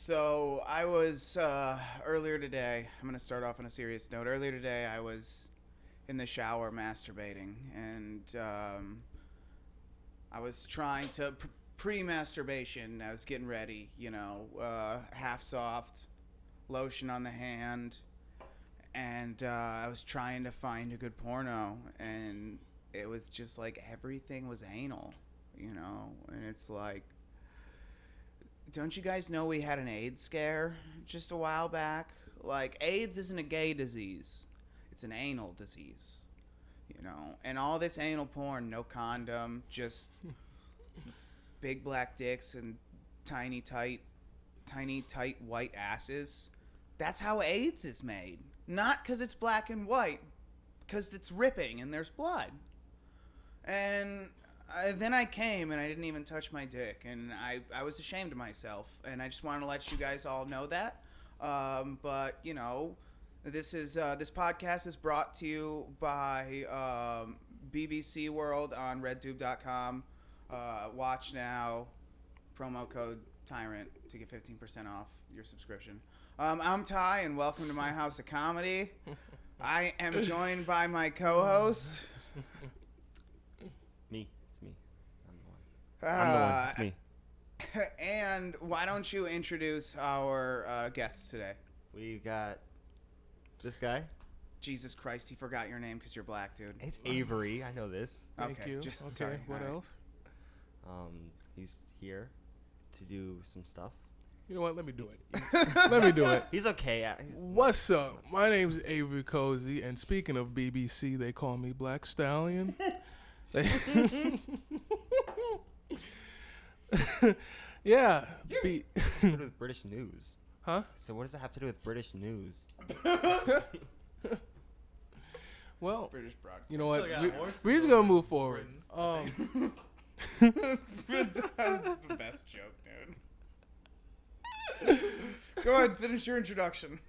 So I was earlier today. I'm gonna start off on a serious note. Earlier today, I was in the shower masturbating, and I was trying to pre-masturbation. I was getting ready, half soft, lotion on the hand, and I was trying to find a good porno, and it was just like everything was anal, and it's like. Don't you guys know we had an AIDS scare just a while back? Like, AIDS isn't a gay disease. It's an anal disease, And all this anal porn, no condom, just big black dicks and tiny, tight white asses. That's how AIDS is made. Not because it's black and white, because it's ripping and there's blood. And... then I came and I didn't even touch my dick, and I was ashamed of myself, and I just wanted to let you guys all know that. But this podcast is brought to you by BBC World on RedTube.com. Watch now, promo code Tyrant to get 15% off your subscription. I'm Ty, and welcome to my house of comedy. I am joined by my co-host. I'm the one. It's me. And why don't you introduce our guests today? We got this guy. Jesus Christ, he forgot your name because you're black, dude. It's Avery. I know this. Thank you. Sorry. What else? He's here to do some stuff. You know what? Let me do it. Let me do it. He's okay. What's up? My name's Avery Cosey, and speaking of BBC, they call me Black Stallion. Yeah. What to do with British news? Huh? So what does that have to do with British news? Well, British broadcast. you know what? We're just gonna move forward. That's the best joke, dude. Go ahead, finish your introduction.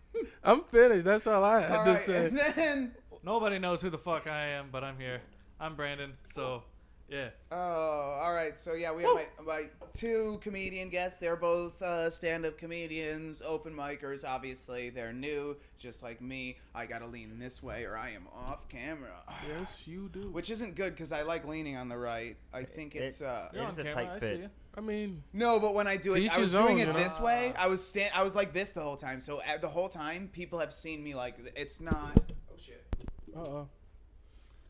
I'm finished. That's all I had to say. And then nobody knows who the fuck I am, but I'm here. I'm Brandon. So. Yeah. Oh, all right. So, yeah, we have my two comedian guests. They're both stand-up comedians, open micers. Obviously, they're new, just like me. I got to lean this way or I am off camera. Yes, you do. Which isn't good because I like leaning on the right. I think it's... It's a tight fit. I mean... No, but when I do it, I was doing it this way. I was like this the whole time. So, the whole time, people have seen me like... It's not... Oh, shit. Uh-oh.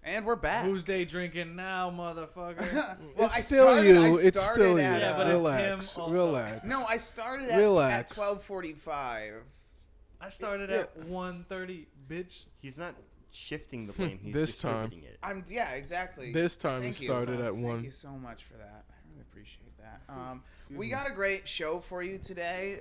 And we're back. Who's day drinking now, motherfucker? Well, it's still you. It's still you. Yeah, but relax. it's him also. Relax. No, I started at 12:45. I started at 1:30, bitch. He's not shifting the blame. He's this time. distributing it. Exactly. This time he started at 1. Thank you so much for that. I really appreciate that. We got a great show for you today.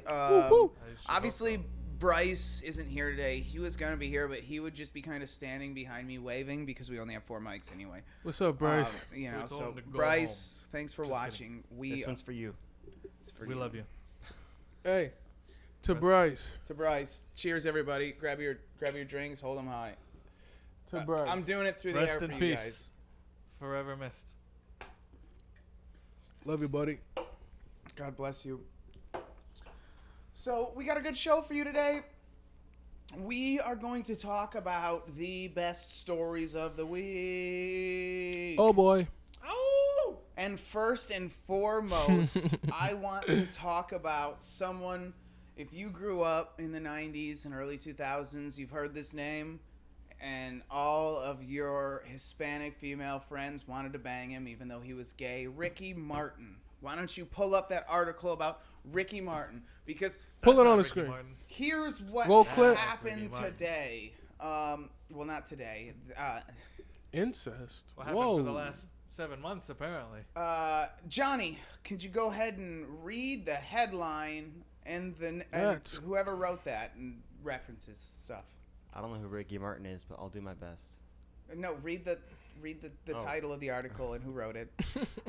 Obviously, Bryce isn't here today. He was going to be here, but he would just be kind of standing behind me waving because we only have 4 mics anyway. What's up, Bryce? So Bryce, thanks for watching. This one's for you. We love you. Hey, to Bryce. To Bryce. Cheers, everybody. Grab your drinks. Hold them high. To Bryce. I'm doing it through the Rest air in for you peace. guys. Forever missed. Love you, buddy. God bless you. So, we got a good show for you today. We are going to talk about the best stories of the week. Oh, boy. Oh! And first and foremost, I want to talk about someone, if you grew up in the 90s and early 2000s, you've heard this name, and all of your Hispanic female friends wanted to bang him even though he was gay. Ricky Martin. Why don't you pull up that article about Ricky Martin? Because pull it on the screen. Here's what happened today. Well, not today. Incest. What happened for the last 7 months, apparently? Johnny, could you go ahead and read the headline and whoever wrote that and references stuff? I don't know who Ricky Martin is, but I'll do my best. No, read the title of the article and who wrote it.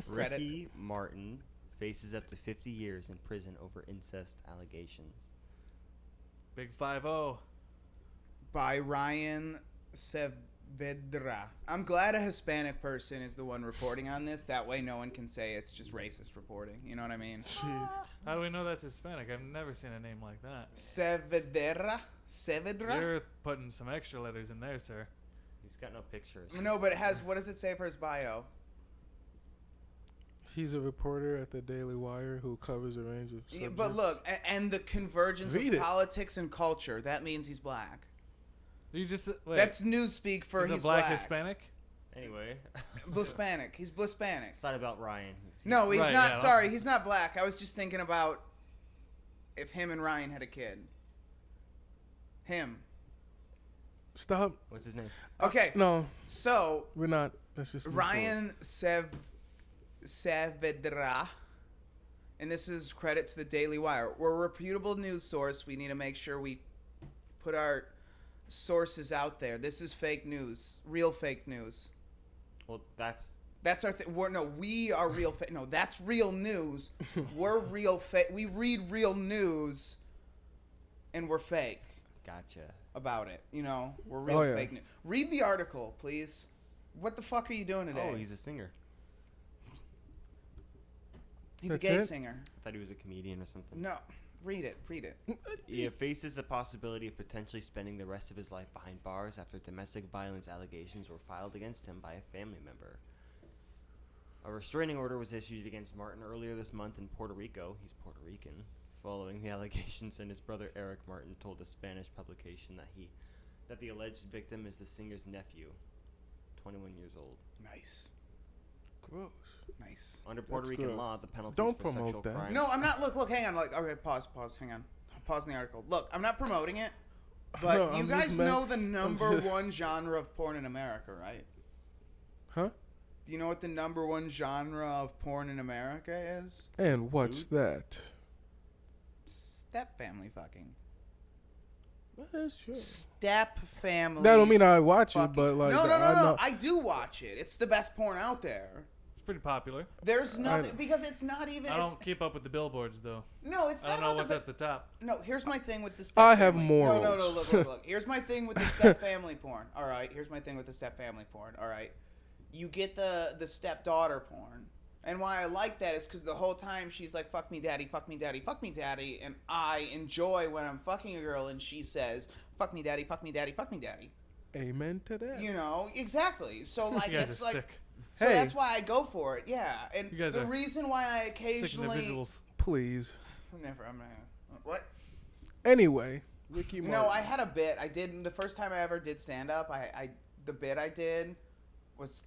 Ricky Martin faces up to 50 years in prison over incest allegations. Big 5-0. By Ryan Saavedra. I'm glad a Hispanic person is the one reporting on this. That way no one can say it's just racist reporting. You know what I mean? Jeez. How do we know that's Hispanic? I've never seen a name like that. Saavedra? Saavedra? You're putting some extra letters in there, sir. He's got no pictures. No, but it has, what does it say for his bio? He's a reporter at the Daily Wire who covers a range of subjects. Yeah, but look, and the convergence Read of it. politics and culture, that means he's black. You just wait. That's newspeak for he's he's a black black. Hispanic. Anyway. Blispanic. He's Blispanic. It's not about Ryan. No, he's Right, not. yeah. Sorry, he's not black. I was just thinking about if him and Ryan had a kid. Him. Stop. What's his name? Okay, No, so we're not. Let's just move Ryan Saavedra, and this is credit to the Daily Wire. We're a reputable news source. We need to make sure we put our sources out there. This is fake news, real fake news. Well, that's That's our thing. We are real. No, that's real news. We're real fake. We read real news, and we're fake gotcha. about it. You know, we're real Oh, yeah. fake news. Read the article, please. What the fuck are you doing today? Oh, he's a singer. He's a That's gay it? singer. I thought he was a comedian or something. No, read it. Read it. He faces the possibility of potentially spending the rest of his life behind bars after domestic violence allegations were filed against him by a family member. A restraining order was issued against Martin earlier this month in Puerto Rico. He's Puerto Rican. Following the allegations, and his brother Eric Martin told a Spanish publication that the alleged victim is the singer's nephew, 21 years old. Nice. Gross. Nice. Under Puerto That's Rican gross. law, the penalties Don't for promote sexual that. crimes. No, I'm not. Look, hang on. Like, okay, pause, hang on. Pause in the article. Look, I'm not promoting it, but No, you I'm guys just know the number just- one genre of porn in America, right? Huh? Do you know what the number one genre of porn in America is? And what's that? Step family fucking. That is true. Step family. That don't mean I watch it, fucking. but like no, I know. I do watch it. It's the best porn out there. It's pretty popular. There's nothing because it's not even. I It's, don't keep up with the billboards though. no, it's I not don't know about what's the. at the top. No, here's my thing with the step I have family. morals. No, look. Here's my thing with the step family porn. All right, here's my thing with the step family porn. All right, you get the stepdaughter porn. And why I like that is because the whole time she's like, fuck me daddy, fuck me daddy, fuck me daddy. And I enjoy when I'm fucking a girl and she says, fuck me daddy, fuck me daddy, fuck me daddy. Amen to that. You know, exactly. So like, You guys it's are like, sick. so Hey. that's why I go for it. Yeah. And You guys the are reason why I Sick occasionally, individuals. Please. never, I'm not, what? Anyway, Ricky Martin. No, I had a bit. I did the first time I ever did stand up. The bit I did was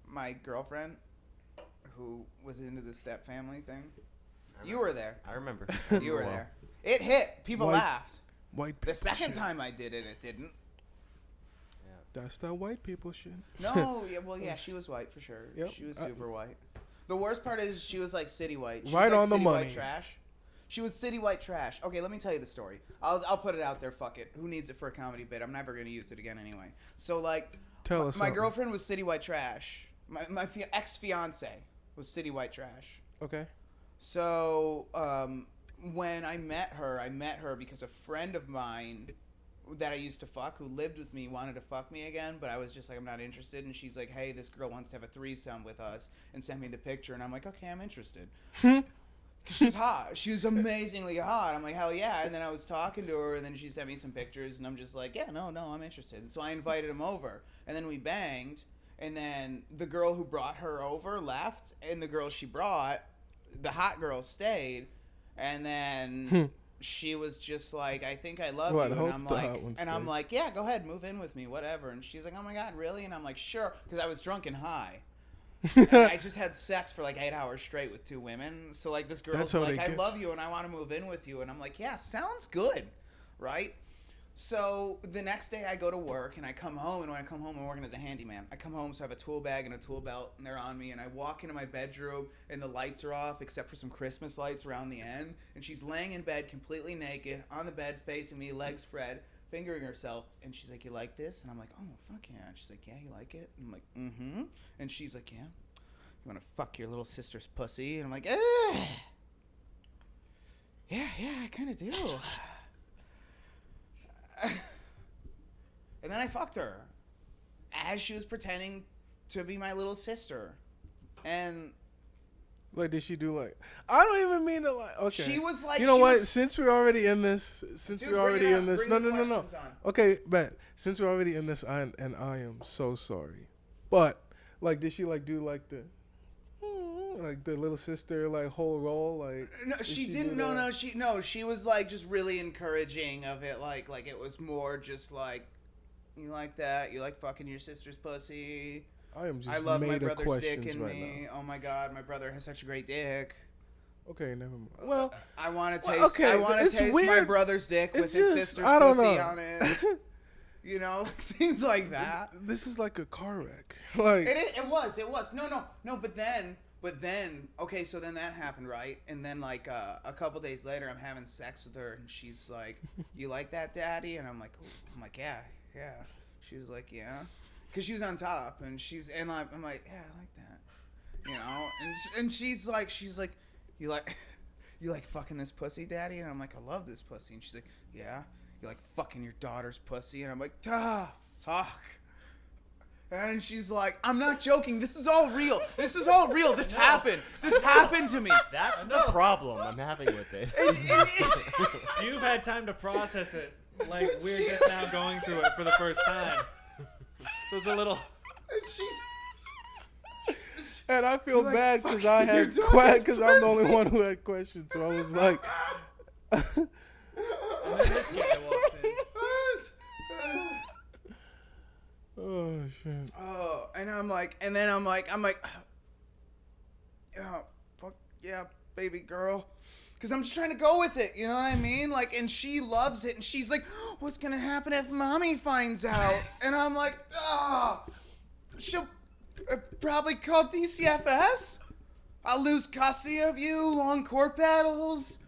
my girlfriend, who was into the step family thing. You were there. I remember. You were there. It hit. People White laughed. white The people second shit. time I did it, it didn't. That's that white people shit. No, yeah, well, yeah, she was white for sure. Yep. She was super white. The worst part is she was like city white. She Right was like on the city white money. trash. She was city white trash. Okay, let me tell you the story. I'll put it out there. Fuck it. Who needs it for a comedy bit? I'm never gonna use it again anyway. So like, Tell us my something. girlfriend was city white trash. My ex fiance was city white trash. Okay. So when I met her because a friend of mine that I used to fuck who lived with me wanted to fuck me again, but I was just like, I'm not interested. And she's like, hey, this girl wants to have a threesome with us and sent me the picture. And I'm like, okay, I'm interested. She was hot. She was amazingly hot. I'm like, hell yeah. And then I was talking to her and then she sent me some pictures and I'm just like, yeah, no, I'm interested. And so I invited him over and then we banged. And then the girl who brought her over left and the girl she brought, the hot girl, stayed. And then she was just like, I think I love Well, I'd you. hope And I'm the like, hot one and I'm stayed. like, yeah, go ahead, move in with me, whatever. And she's like, oh my God, really? And I'm like, sure. Because I was drunk and high. And I just had sex for like 8 hours straight with 2 women. So like this girl's That's how like, they I get love you. you and I want to move in with you. And I'm like, yeah, sounds good. Right? So the next day I go to work and I come home, and when I come home I'm working as a handyman. I come home, so I have a tool bag and a tool belt and they're on me, and I walk into my bedroom and the lights are off except for some Christmas lights around the end, and she's laying in bed completely naked on the bed facing me, legs spread, fingering herself, and she's like, you like this? And I'm like, oh fuck yeah. And she's like, yeah, you like it? And I'm like, mm-hmm. And she's like, yeah, you want to fuck your little sister's pussy? And I'm like, yeah, I kind of do. And then I fucked her. as she was pretending to be my little sister. And Like, did she do like? I don't even mean to like. Okay. she was like, You know she what? was- Since we're already in this, Dude, bring it up. Bring no, the no, no, no. questions on. Okay, bet. Since we're already in this, I am so sorry. But like, did she like do like the little sister like whole role like? No, did she do didn't. that? She was like just really encouraging of it. Like it was more just like, you like that? You like fucking your sister's pussy? I am just I love my made of brother's dick questions in right me. now. Oh my god, my brother has such a great dick. Okay, never mind. Well, I want to taste. okay, I want to it's taste my weird. brother's dick It's with his just- sister's I don't pussy know. on it. You know, things like that. this is like a car wreck. Like, It was. No. But then, okay, so then that happened, right? And then like a couple days later, I'm having sex with her, and she's like, "You like that, Daddy?" And I'm like, "Yeah." She's like, "Yeah," because she was on top, and I'm like, "Yeah, I like that," you know. And she's like, "You like fucking this pussy, Daddy?" And I'm like, "I love this pussy." And she's like, "Yeah." "You like fucking your daughter's pussy?" And I'm like, fuck. And she's like, "I'm not joking. This is all real. This happened. This happened to me." That's the problem I'm having with this. You've had time to process it, like we're just now going through it for the first time. So it's a little. and I feel like, bad because fucking I your had daughter's because I'm the only pussy. one who had questions. So I was like, And then this guy walks in. oh shit. Oh, and I'm like, yeah, fuck yeah, baby girl. Because I'm just trying to go with it, you know what I mean? Like, and she loves it, and she's like, "What's gonna happen if Mommy finds out?" And I'm like, she'll probably call DCFS. I'll lose custody of you, long court battles.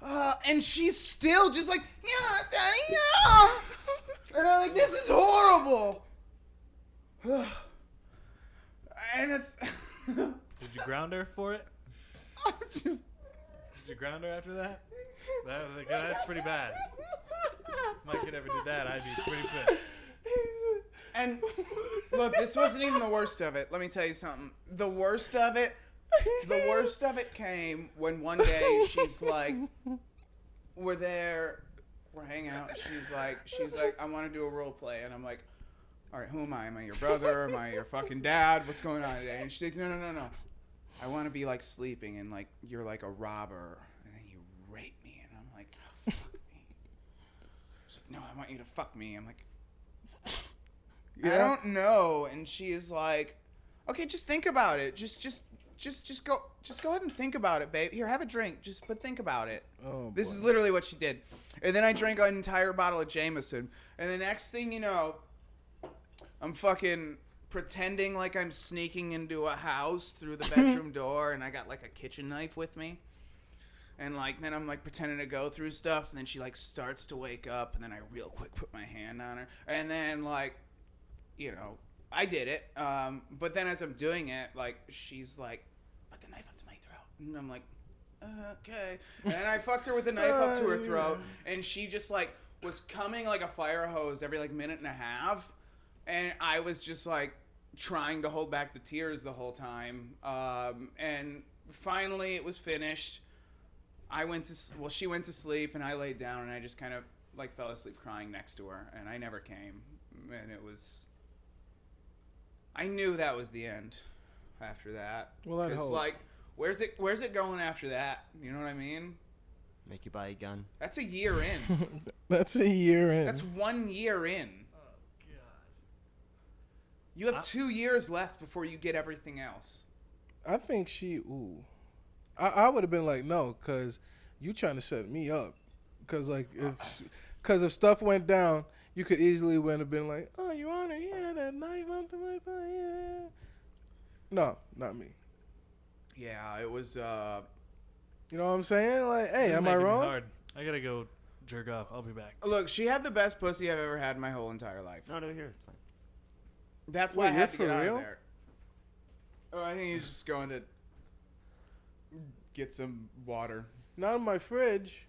And she's still just like, "Yeah, Daddy, yeah." And I'm like, "This is horrible." And it's Did you ground her for it? I'm just Did you ground her after that? That's pretty bad. If my kid ever did that, I'd be pretty pissed. and look, this wasn't even the worst of it. Let me tell you something. The worst of it came when one day she's like, we're hanging out. She's like, "I want to do a role play," and I'm like, "All right, who am I? Am I your brother? Am I your fucking dad? What's going on today?" And she's like, No. I want to be like sleeping and like you're like a robber and then you rape me. And I'm like, "Oh, fuck me." She's like, "No, I want you to fuck me." I'm like, "I don't know." And she is like, "Okay, just think about it. Just go ahead and think about it, babe. Here, have a drink. But think about it." Oh, This boy. is literally what she did. And then I drank an entire bottle of Jameson. And the next thing you know, I'm fucking pretending like I'm sneaking into a house through the bedroom door, and I got like a kitchen knife with me. And like then I'm like pretending to go through stuff, and then she like starts to wake up, and then I real quick put my hand on her, and then like, you know, I did it. But then as I'm doing it, like she's like, "Put the knife up to my throat," and I'm like, "Okay." And I fucked her with the knife up to her throat, and she just like was coming like a fire hose every like minute and a half. And I was just like trying to hold back the tears the whole time. And finally it was finished. She went to sleep, and I laid down, and I just kind of like fell asleep crying next to her, and I never came. And I knew that was the end after that. Well, I'd 'Cause, hope. like, where's it going after that? You know what I mean? Make you buy a gun. That's a year in. That's a year in. That's 1 year in. Oh god. You have 2 years left before you get everything else. I think I would have been like, no, because you trying to set me up. Because like if stuff went down, you could easily would have been like, "Oh, Your Honor, he had a knife on my thigh." Yeah. No, not me. Yeah, it was. You know what I'm saying? Like, hey, You're am I making me wrong? hard. I gotta go jerk off. I'll be back. Look, she had the best pussy I've ever had in my whole entire life. No, here. It's fine. That's Wait, why I you're had to for get out real? of there. Oh, I think he's just going to get some water. Not in my fridge.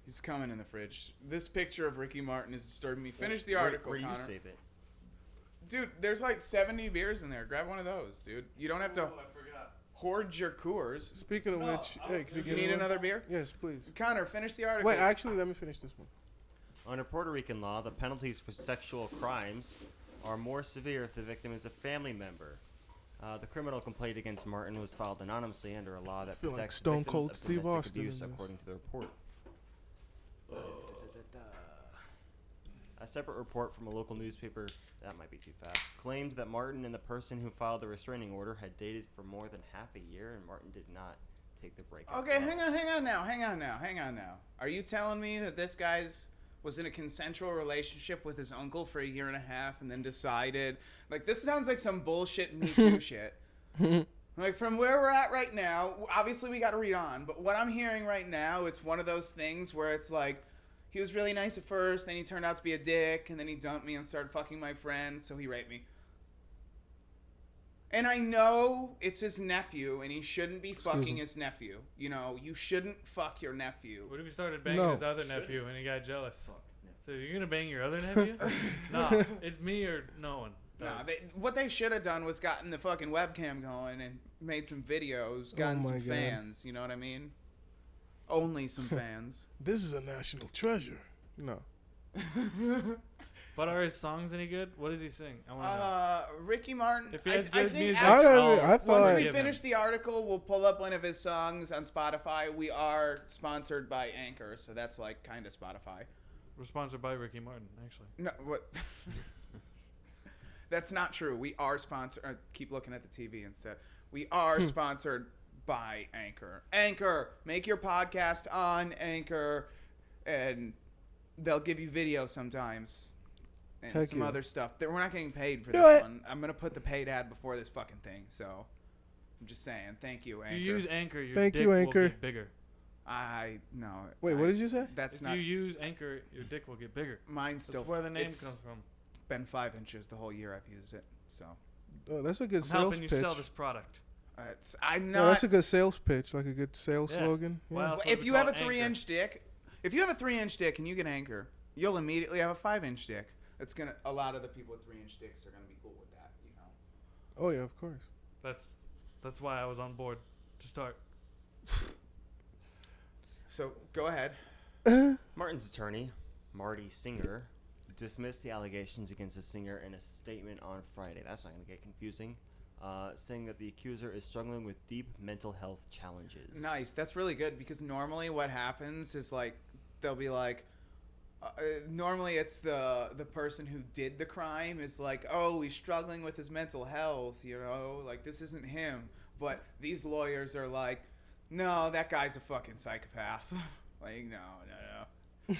He's coming in the fridge. This picture of Ricky Martin is disturbing me. Finish the article, Where do you Connor. save it? Dude, there's like 70 beers in there. Grab one of those, dude. You don't have to I forgot. hoard your Coors. Speaking of which, hey, can You get need one? another beer? Yes, please. Connor, finish the article. Wait, actually, let me finish this one. Under Puerto Rican law, the penalties for sexual crimes are more severe if the victim is a family member. The criminal complaint against Martin was filed anonymously under a law that feel like protects Stone victims Cold of Steve domestic Austin abuse, in this. according to the report. A separate report from a local newspaper, that might be too fast, claimed that Martin and the person who filed the restraining order had dated for more than half a year, and Martin did not take the break. Okay, hang on now. Are you telling me that this guy's was in a consensual relationship with his uncle for a year and a half and then decided, like, this sounds like some bullshit Me Too shit. Like, from where we're at right now, obviously we got to read on, but what I'm hearing right now, it's one of those things where it's like, he was really nice at first, then he turned out to be a dick, and then he dumped me and started fucking my friend, so he raped me. And I know it's his nephew, and he shouldn't be fucking his nephew. You know, you shouldn't fuck your nephew. What if he started banging his other nephew and he got jealous? So you're gonna bang your other nephew? No, it's me or no one. Nah, what they should have done was gotten the fucking webcam going and made some videos, gotten some fans. You know what I mean? Only some fans. This is a national treasure. No. But are his songs any good? What does he sing? I want to know. Ricky Martin. If he has I good think music, I thought once we finish the article, we'll pull up one of his songs on Spotify. We are sponsored by Anchor, so that's like kind of Spotify. We're sponsored by Ricky Martin, actually. No, what? That's not true. We are sponsored. Keep looking at the TV instead. We are sponsored by Anchor. Anchor, make your podcast on Anchor, and they'll give you video sometimes. And Heck some yeah. other stuff. We're not getting paid for Do this it. one. I'm going to put the paid ad before this fucking thing. So I'm just saying. Thank you, Anchor. If you use Anchor, your Thank dick you, Anchor. will get bigger. No. Wait, what did you say? That's If not. you use Anchor, your dick will get bigger. Mine's still. That's where the name it's comes from. been 5 inches the whole year I've used it. So Oh, that's a good I'm sales helping you pitch. sell this product. I'm No, not. that's a good sales pitch, like a good sales Yeah. slogan. Why Yeah. else would If we you call have a it 3-inch dick, and you get Anchor, you'll immediately have a 5-inch dick. It's gonna. A lot of the people with 3-inch dicks are gonna be cool with that, you know. Oh yeah, of course. That's why I was on board to start. So go ahead. Martin's attorney, Marty Singer, dismissed the allegations against the singer in a statement on Friday. That's not going to get confusing. Saying that the accuser is struggling with deep mental health challenges. Nice. That's really good because normally what happens is like they'll be like. Normally it's the person who did the crime is like, oh, he's struggling with his mental health, you know, like this isn't him. But these lawyers are like, no, that guy's a fucking psychopath. Like, no.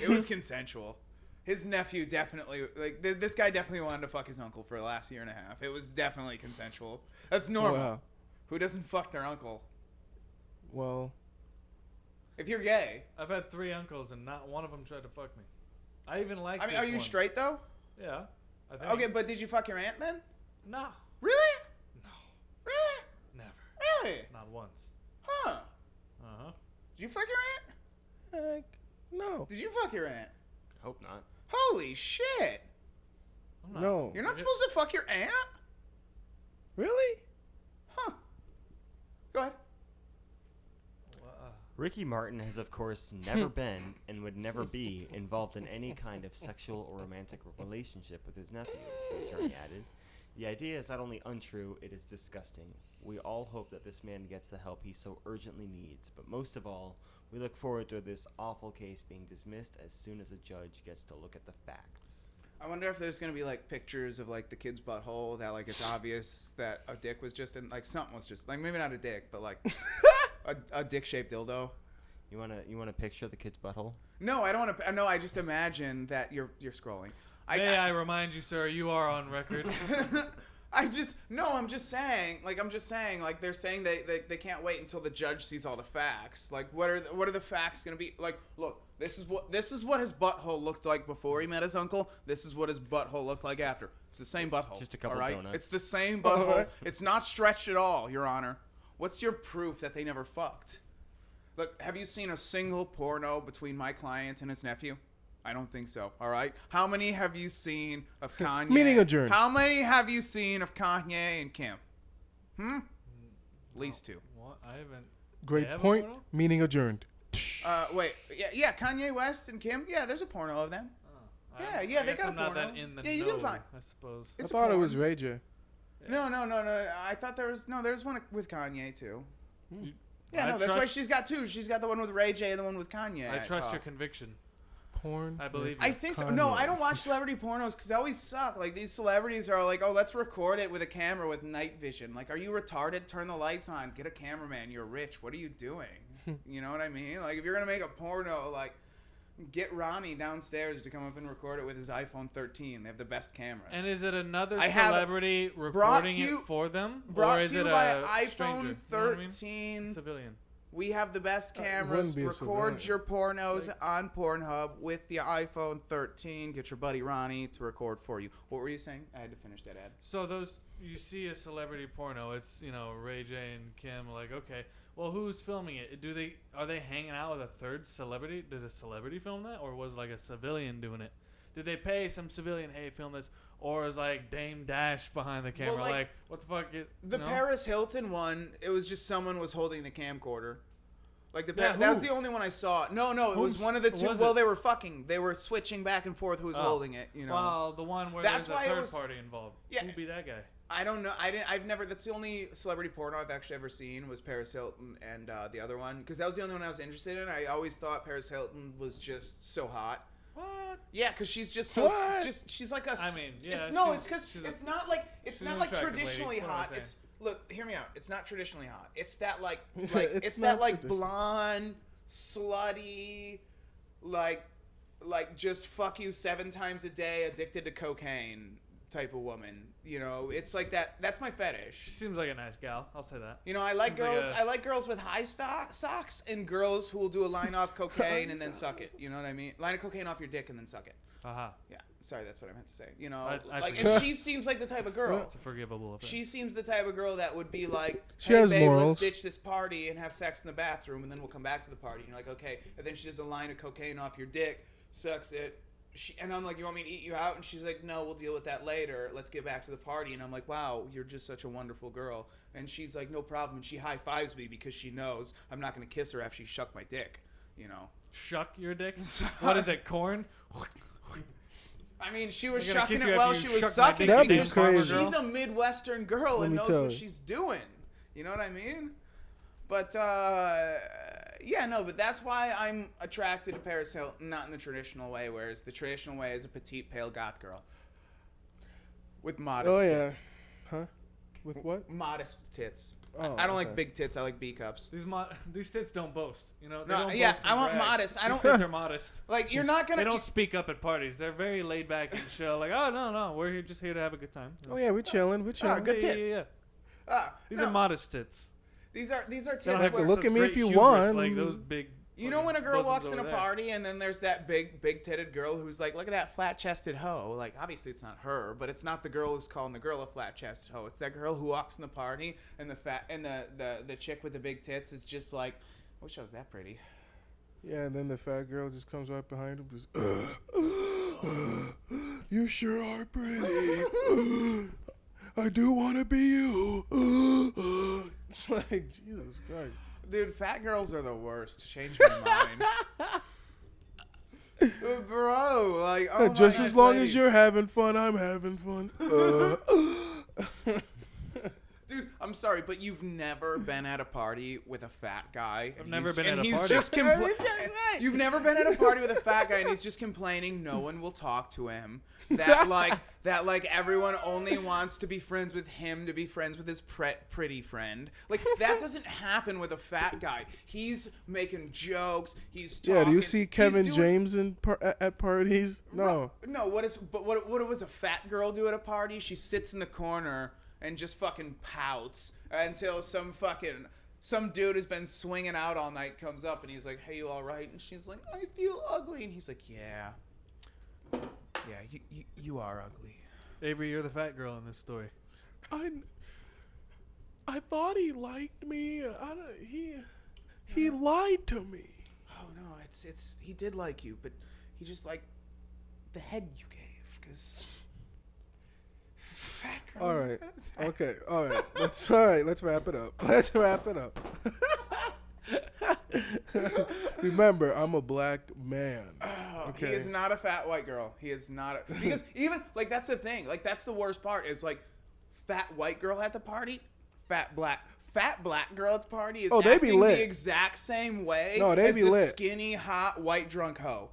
It was consensual. His nephew definitely, like, this guy definitely wanted to fuck his uncle for the last year and a half. It was definitely consensual. That's normal. Wow. Who doesn't fuck their uncle? Well, If you're gay. I've had 3 uncles and not one of them tried to fuck me. I even like. I mean, this are you one. straight though? Yeah. I think. Okay, but did you fuck your aunt then? No. Really? No. Really? Never. Really? Not once. Huh. Uh huh. Did you fuck your aunt? heck, no. Did you fuck your aunt? Hope not. Holy shit. I'm not. No. You're not supposed to fuck your aunt? Really? Huh. Go ahead. Ricky Martin has, of course, never been and would never be involved in any kind of sexual or romantic relationship with his nephew, the attorney added. The idea is not only untrue, it is disgusting. We all hope that this man gets the help he so urgently needs, but most of all, we look forward to this awful case being dismissed as soon as a judge gets to look at the facts. I wonder if there's going to be, like, pictures of, like, the kid's butthole that, like, it's obvious that a dick was just in, like, something was just, like, maybe not a dick, but, like, a dick-shaped dildo. You wanna picture the kid's butthole? No, I don't want to, no, I just imagine that you're scrolling. May I remind you, sir, you are on record. I'm just saying, like, they're saying they can't wait until the judge sees all the facts. Like, what are the facts going to be? Like, look, this is what his butthole looked like before he met his uncle. This is what his butthole looked like after. It's the same butthole. Just a couple all right? donuts. It's the same butthole. It's not stretched at all, Your Honor. What's your proof that they never fucked? Look, have you seen a single porno between my client and his nephew? I don't think so. All right. How many have you seen of Kanye? Meeting adjourned. How many have you seen of Kanye and Kim? At least 2. What? I haven't. Great They have a point. porno? Meeting adjourned. Wait. Yeah. Kanye West and Kim. Yeah, there's a porno of them. Oh, Yeah, I they guess got a I'm not porno. that in the Yeah, you know, can find- I suppose. It's I a thought it porn. was Ray J. No. I thought there's one with Kanye too. You- Yeah, I no, that's why trust- she's got 2. She's got the one with Ray J and the one with Kanye. I trust thought. your conviction. Porn. I believe I you. think so. Kanye. No, I don't watch celebrity pornos because they always suck. Like, these celebrities are like, oh, let's record it with a camera with night vision. Like, are you retarded? Turn the lights on. Get a cameraman. You're rich. What are you doing? You know what I mean? Like, if you're going to make a porno, like, get Ronnie downstairs to come up and record it with his iPhone 13. They have the best cameras. And is it another I have celebrity brought recording to you- it for them? Brought or is to you it by a iPhone stranger? You know what I mean? 13. Civilian. We have the best wouldn't cameras. be a Record civilian. your pornos on Pornhub with the iPhone 13. Get your buddy Ronnie to record for you. What were you saying? I had to finish that ad. So those, you see a celebrity porno, it's, Ray J and Kim, like, okay, well, who's filming it? Are they hanging out with a third celebrity? Did a celebrity film that, or was like a civilian doing it? Did they pay some civilian, hey, film this? Or is like Dame Dash behind the camera, like, like, what the fuck? The Paris Hilton one, it was just someone was holding the camcorder. Like Yeah, that was who? the only one I saw. No, it was Who's- one of the 2. was Well, it? they were fucking. They were switching back and forth who was Oh. holding it. Well, the one where That's there's why a it third was- party involved. Yeah. Who'd be that guy? I don't know. I've never. That's the only celebrity porno I've actually ever seen was Paris Hilton and the other one because that was the only one I was interested in. I always thought Paris Hilton was just so hot. What? Yeah, because she's just so. What? She's like a. I mean, yeah, It's she's- because she's a- it's not like she's not an like attractive lady, traditionally what am I hot. saying? It's look. Hear me out. It's not traditionally hot. It's that like It's it's not that like traditional. blonde, slutty, like just fuck you 7 times a day, addicted to cocaine type of woman. It's like that. That's my She fetish. seems like a nice gal. I'll say that. I like Seems like girls. a- I like girls with high socks and girls who will do a line off cocaine and then suck it. You know what I mean? Line of cocaine off your dick and then suck it. Haha. Yeah, sorry, that's what I meant to say. I Like, forget. and she seems like the type of girl. It's a forgivable offense. She seems the type of girl that would be like, She hey, has babe, morals. let's ditch this party and have sex in the bathroom, and then we'll come back to the party. And you're like, okay. And then she does a line of cocaine off your dick, sucks it. And I'm like, you want me to eat you out? And she's like, no, we'll deal with that later. Let's get back to the party. And I'm like, wow, you're just such a wonderful girl. And she's like, no problem. And she high-fives me because she knows I'm not going to kiss her after she shucked my dick, Shuck your dick? What is it, corn? I mean, she was I'm gonna shucking kiss it you while after she you was shuck my sucking dick, it That'd be because crazy. she's a Midwestern girl Let and me knows tell what you. she's doing. You know what I mean? But, but that's why I'm attracted to Paris Hilton, not in the traditional way, whereas the traditional way is a petite, pale goth girl. With modest Oh yeah. tits. Huh? With what? Modest tits. Oh, I don't okay. like big tits, I like B cups. These tits don't boast. They No, don't yeah, boast I and want brag. modest. I These don't tits are modest. like. You're not gonna. They don't speak up at parties. They're very laid back and chill. Like, oh no, we're just here to have a good time. Oh yeah, we're chilling. We're chilling. good Yeah, tits. yeah. These no, are modest tits. These are They tits. don't have to where- look such at me great if you hubris want. Like those big. You know when a girl bosoms walks in a over there. party and then there's that big titted girl who's like, look at that flat chested hoe. Like, obviously it's not her, but it's not the girl who's calling the girl a flat chested hoe. It's that girl who walks in the party and the chick with the big tits is just like, I wish I was that pretty. Yeah, and then the fat girl just comes right behind him. Just, you sure are pretty. I do want to be you. It's like, Jesus Christ. Dude, fat girls are the worst. Change my mind. Bro, like, oh Just my as God, long lady. as you're having fun, I'm having fun. Dude, I'm sorry, but you've never been at a party with a fat guy. I've and never he's- been and at a he's party. Just You've never been at a party with a fat guy and he's just complaining no one will talk to him. That like everyone only wants to be friends with him to be friends with his pretty friend. Like that doesn't happen with a fat guy. He's making jokes. He's talking. Yeah, do you see he's Kevin doing- James at parties? No. No, what was a fat girl do at a party? She sits in the corner and just fucking pouts until some dude has been swinging out all night comes up and he's like, "Hey, you all right?" And she's like, "I feel ugly." And he's like, "Yeah, you are ugly." Avery, you're the fat girl in this story. I thought he liked me. He lied to me. Oh no, it's he did like you, but he just like the head you gave, because fat girls. All right. Okay. All right. Let's wrap it up. Remember, I'm a black man. He is not a fat white girl. He is not because even like that's the thing. Like that's the worst part is like fat white girl at the party, fat black girl at the party is they acting be lit. the exact same way No, they as be the lit. skinny hot white drunk hoe.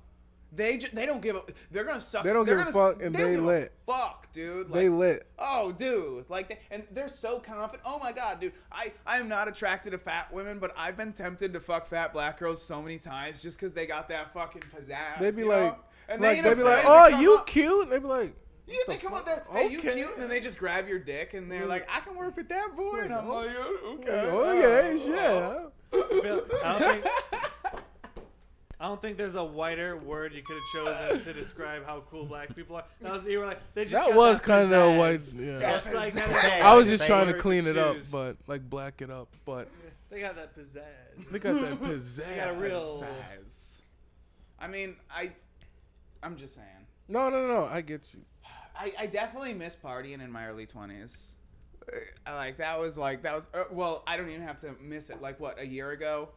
They don't give a. They're gonna suck. They don't they're give a gonna, fuck, and they don't they give a lit. Fuck, dude. Like, They lit. Oh, dude. Like, and they're so confident. Oh my god, dude. I am not attracted to fat women, but I've been tempted to fuck fat black girls so many times just because they got that fucking pizzazz. They be you like, know? And they ain't be afraid like, to oh, come you up. cute. They be like, Yeah, they come up there, hey, you Okay. cute, and then they just grab your dick, and they're like, I can work with that boy, and I'm like, okay. oh yeah. I don't think there's a whiter word you could have chosen to describe how cool black people are. You were like, they just That got was that kind of pizzazz. white. Yeah. It's like Pizzazz. kinda I was just They trying to word clean it up, choose. but like black it up. But They got that pizzazz. they got that pizzazz. They got a real. I mean, I'm just saying. No. I get you. I definitely miss partying in my early 20s. That was well, I don't even have to miss it. Like what, a year ago,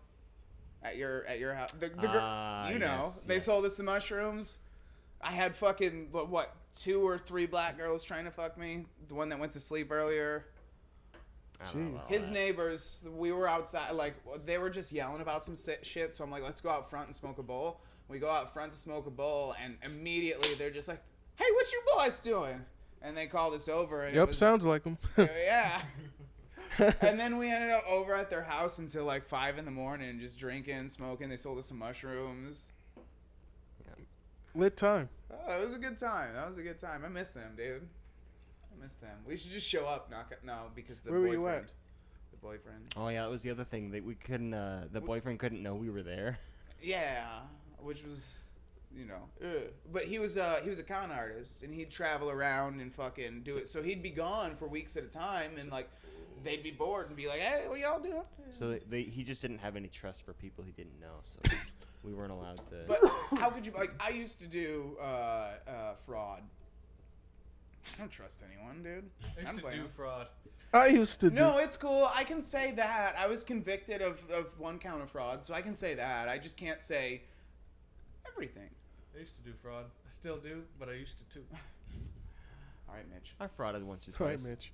at your house, they sold us the mushrooms. I had fucking what 2 or 3 black girls trying to fuck me. The one that went to sleep earlier. His neighbors, we were outside, like they were just yelling about some shit. So I'm like, let's go out front and smoke a bowl. We go out front to smoke a bowl, and immediately they're just like, hey, what you boys doing? And they called us over. And Yep, sounds like them. yeah. And then we ended up over at their house until like 5 a.m, just drinking, smoking. They sold us some mushrooms. Lit time. Oh, it was a good time. That was a good time. I miss them, dude. I miss them. We should just show up. Because the Where were boyfriend. you at? The boyfriend. Oh yeah, that was the other thing that we couldn't. The boyfriend couldn't know we were there. Yeah, which was, but he was a con artist, and he'd travel around and fucking do it. So he'd be gone for weeks at a time, and like they'd be bored and be like, "Hey, what y'all doing?" So he just didn't have any trust for people he didn't know, so we weren't allowed to. But how could you? Like, I used to do fraud. I don't trust anyone, dude. I used to do fraud. I used to do. No, it's cool. I can say that. I was convicted of 1 count of fraud, so I can say that. I just can't say everything. I used to do fraud. I still do, but I used to too. All right, Mitch. I frauded once or All twice. right, Mitch.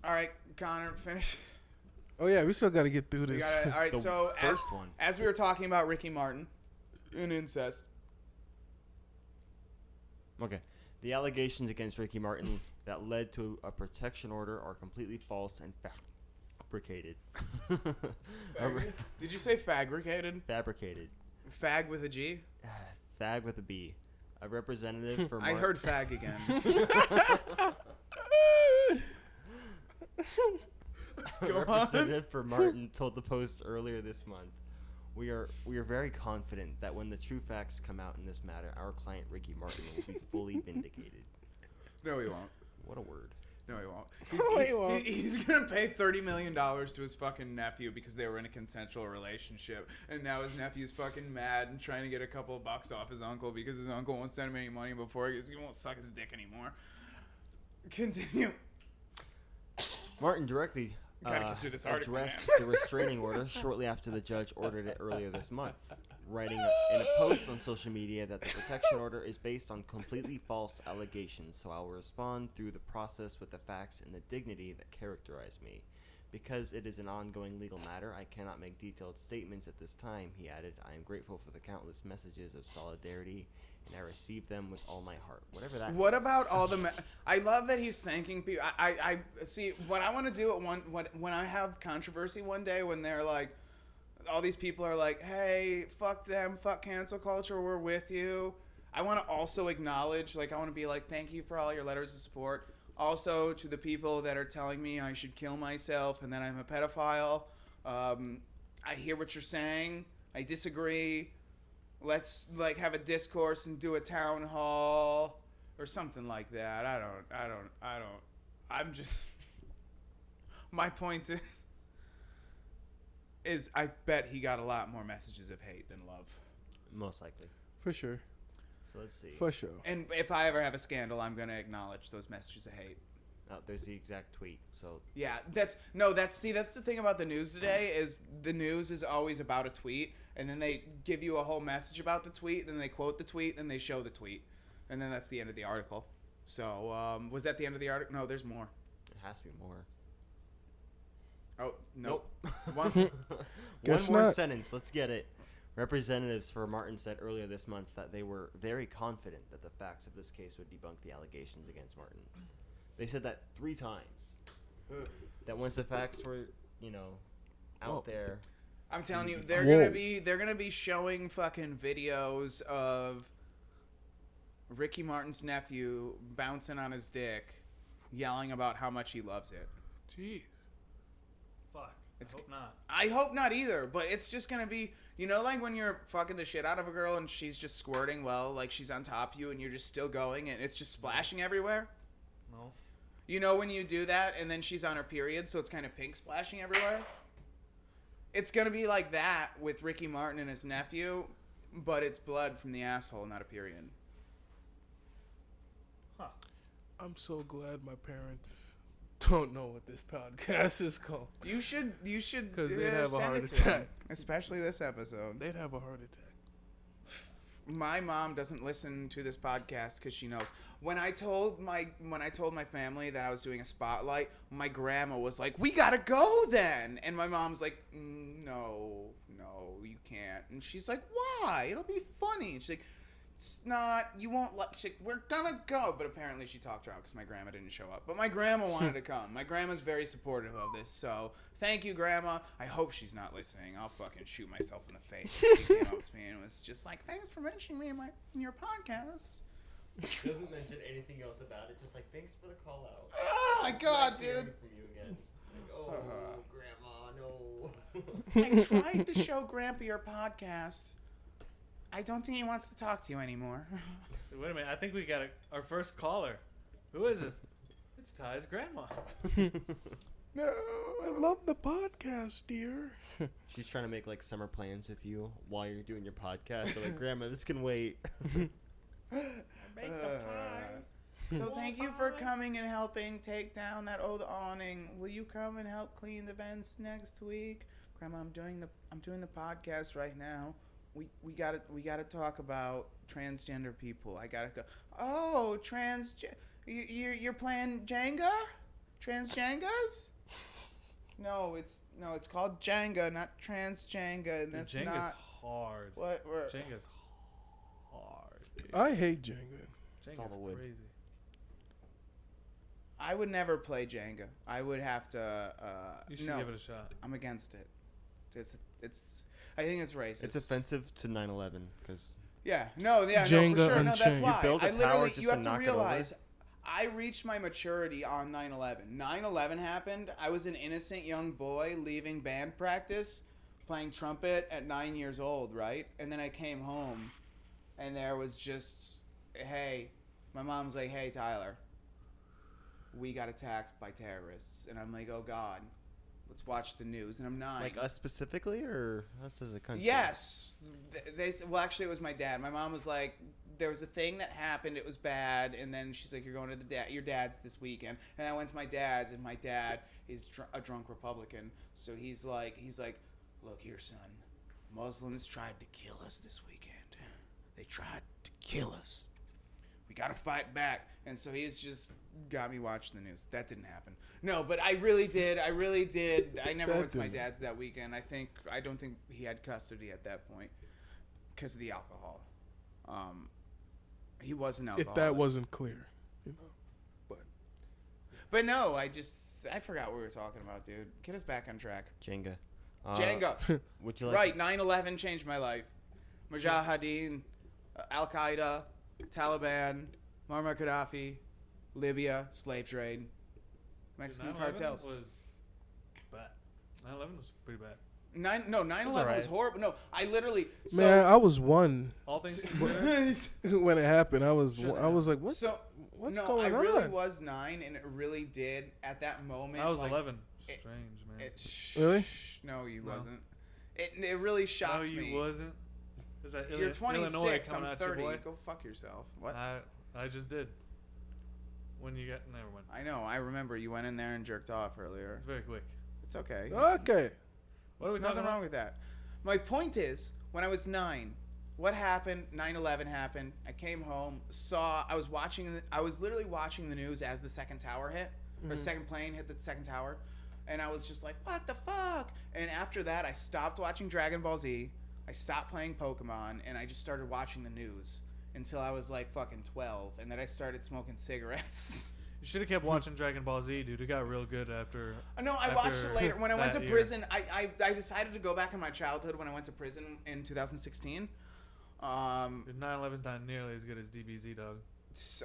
All right, Connor, finish. Oh yeah, we still got to get through We this. got it. All right, The so first one. as we were talking about Ricky Martin and incest. Okay. The allegations against Ricky Martin that led to a protection order are completely false and fabricated. Did you say fabricated? Fabricated. Fag with a G? Fag with a B. A representative for I heard fag again. A representative for Martin told the Post earlier this month, We are very confident that when the true facts come out in this matter, our client Ricky Martin will be fully vindicated. No, he won't. What a word. No, he won't. He won't. He's gonna pay $30 million to his fucking nephew because they were in a consensual relationship, and now his nephew's fucking mad and trying to get a couple of bucks off his uncle because his uncle won't send him any money before he won't suck his dick anymore. Continue. Martin directly Gotta get through this article, addressed man. the restraining order shortly after the judge ordered it earlier this month, writing in a post on social media that the protection order is based on completely false allegations, so I will respond through the process with the facts and the dignity that characterize me. Because it is an ongoing legal matter, I cannot make detailed statements at this time, he added. I am grateful for the countless messages of solidarity, and I receive them with all my heart. Whatever that What means. about all the? I love that he's thanking people. I see what I want to do when I have controversy one day when they're like, all these people are like, hey, fuck them, fuck cancel culture, we're with you. I want to also acknowledge, like, I want to be like, thank you for all your letters of support. Also, to the people that are telling me I should kill myself and that I'm a pedophile, I hear what you're saying. I disagree. Let's like have a discourse and do a town hall or something like that. I don't. I'm just. My point is I bet he got a lot more messages of hate than love. Most likely. For sure. So let's see. For sure. And if I ever have a scandal, I'm gonna acknowledge those messages of hate. Oh, there's the exact tweet. So Yeah, that's the thing about the news today is the news is always about a tweet, and then they give you a whole message about the tweet, then they quote the tweet, then they show the tweet, and then that's the end of the article. So was that the end of the article? No, there's more. it has to be more. Oh nope. One Guess more not. sentence. Let's get it. Representatives for Martin said earlier this month that they were very confident that the facts of this case would debunk the allegations against Martin. They said that 3 times. That once the facts were, out there. I'm telling you, they're gonna be showing fucking videos of Ricky Martin's nephew bouncing on his dick, yelling about how much he loves it. Jeez. Fuck. It's- I hope not. I hope not either, but it's just gonna be, like when you're fucking the shit out of a girl and she's just squirting, like she's on top of you and you're just still going and it's just splashing everywhere. No. You know when you do that and then she's on her period, so it's kind of pink splashing everywhere? It's going to be like that with Ricky Martin and his nephew, but it's blood from the asshole, not a period. Huh. I'm so glad my parents don't know what this podcast is called. You should 'Cause they'd have a send heart it to 'em, attack. especially this episode. They'd have a heart attack. My mom doesn't listen to this podcast because she knows. When I told my family that I was doing a spotlight, my grandma was like, "We gotta go then," and my mom's like, "No, you can't." And she's like, "Why? It'll be funny." And she's like, "It's not. You won't like." She's like, "We're gonna go," but apparently she talked her out because my grandma didn't show up. But my grandma wanted to come. My grandma's very supportive of this, so thank you, Grandma. I hope she's not listening. I'll fucking shoot myself in the face. She came up to me and was just like, "Thanks for mentioning me in your podcast." She doesn't mention anything else about it. Just like, thanks for the call out. Oh my god, Hearing dude. from you again. Like, Grandma, no. I tried to show Grandpa your podcast. I don't think he wants to talk to you anymore. Wait a minute. I think we got our first caller. Who is this? It's Ty's grandma. No. I love the podcast, dear. She's trying to make like summer plans with you while you're doing your podcast. So like, Grandma, this can wait. So thank you for coming and helping take down that old awning. Will you come and help clean the vents next week? Grandma, I'm doing the podcast right now. We gotta talk about transgender people. I gotta go. Oh, you're playing Jenga? Transjengas? No, it's called Jenga, not Transjenga, and that's Jenga's not hard. what we're. Jenga's hard, dude. I hate Jenga. all Jenga's the wood. crazy. I would never play Jenga. I would have to. You should no, give it a shot. I'm against it. It's. I think it's racist. It's offensive to 9/11 because Yeah. No. Yeah. Jenga no, for sure. No, that's Unchained. why. You build a I literally. tower just You have to to knock it over? realize. I reached my maturity on 9/11. 9/11 happened. I was an innocent young boy leaving band practice, playing trumpet at 9 years old, right? And then I came home, and there was just, hey, my mom was like, "Hey, Tyler, we got attacked by terrorists," and I'm like, "Oh God, let's watch the news." And I'm 9. like us specifically or us as a country. Yes. They well, actually, it was my dad. My mom was like, there was a thing that happened. It was bad. And then she's like, you're going to your dad's this weekend. And I went to my dad's, and my dad is a drunk Republican. So he's like, look here, son. Muslims tried to kill us this weekend. They tried to kill us. We got to fight back. And so he's just got me watching the news. That didn't happen. No, but I really did. I never That went to my didn't. dad's that weekend. I don't think he had custody at that point because of the alcohol. He was an alcoholic. If that wasn't clear, you know. But no, I forgot what we were talking about, dude. Get us back on track. Jenga. Jenga. Would you like? Right, 9/11 changed my life. Mujahideen, Al-Qaeda, Taliban, Muammar Gaddafi, Libya, slave trade, Mexican 9/11 cartels. was bad. 9/11 was pretty bad. 9/11 was alright. horrible. No, I literally. Man, I was 1 All things considered. when it happened. I was Shouldn't like, what? So What's no, going I really on? was 9, and it really did at that moment. I was like, 11. it- Strange, man. It Really? No, you No. wasn't. It really shocked no, you me. wasn't. Is that You're Illinois 26. coming I'm at your 30. boy? Go fuck yourself. What? I just did. When you got never mind. I know. I remember you went in there and jerked off earlier. It's very quick. It's okay. Okay. What are we There's talking nothing about? wrong with that. My point is, when I was 9, what happened? 9/11 happened. I came home, I was literally watching the news as the second tower hit, or second plane hit the second tower, and I was just like, what the fuck? And after that, I stopped watching Dragon Ball Z. I stopped playing Pokemon, and I just started watching the news until I was like fucking 12, and then I started smoking cigarettes. You should have kept watching Dragon Ball Z, dude. It got real good after. No, I watched it later. When I went to that year. prison, I decided to go back in my childhood when I went to prison in 2016. Dude, 9/11's not nearly as good as DBZ, dog.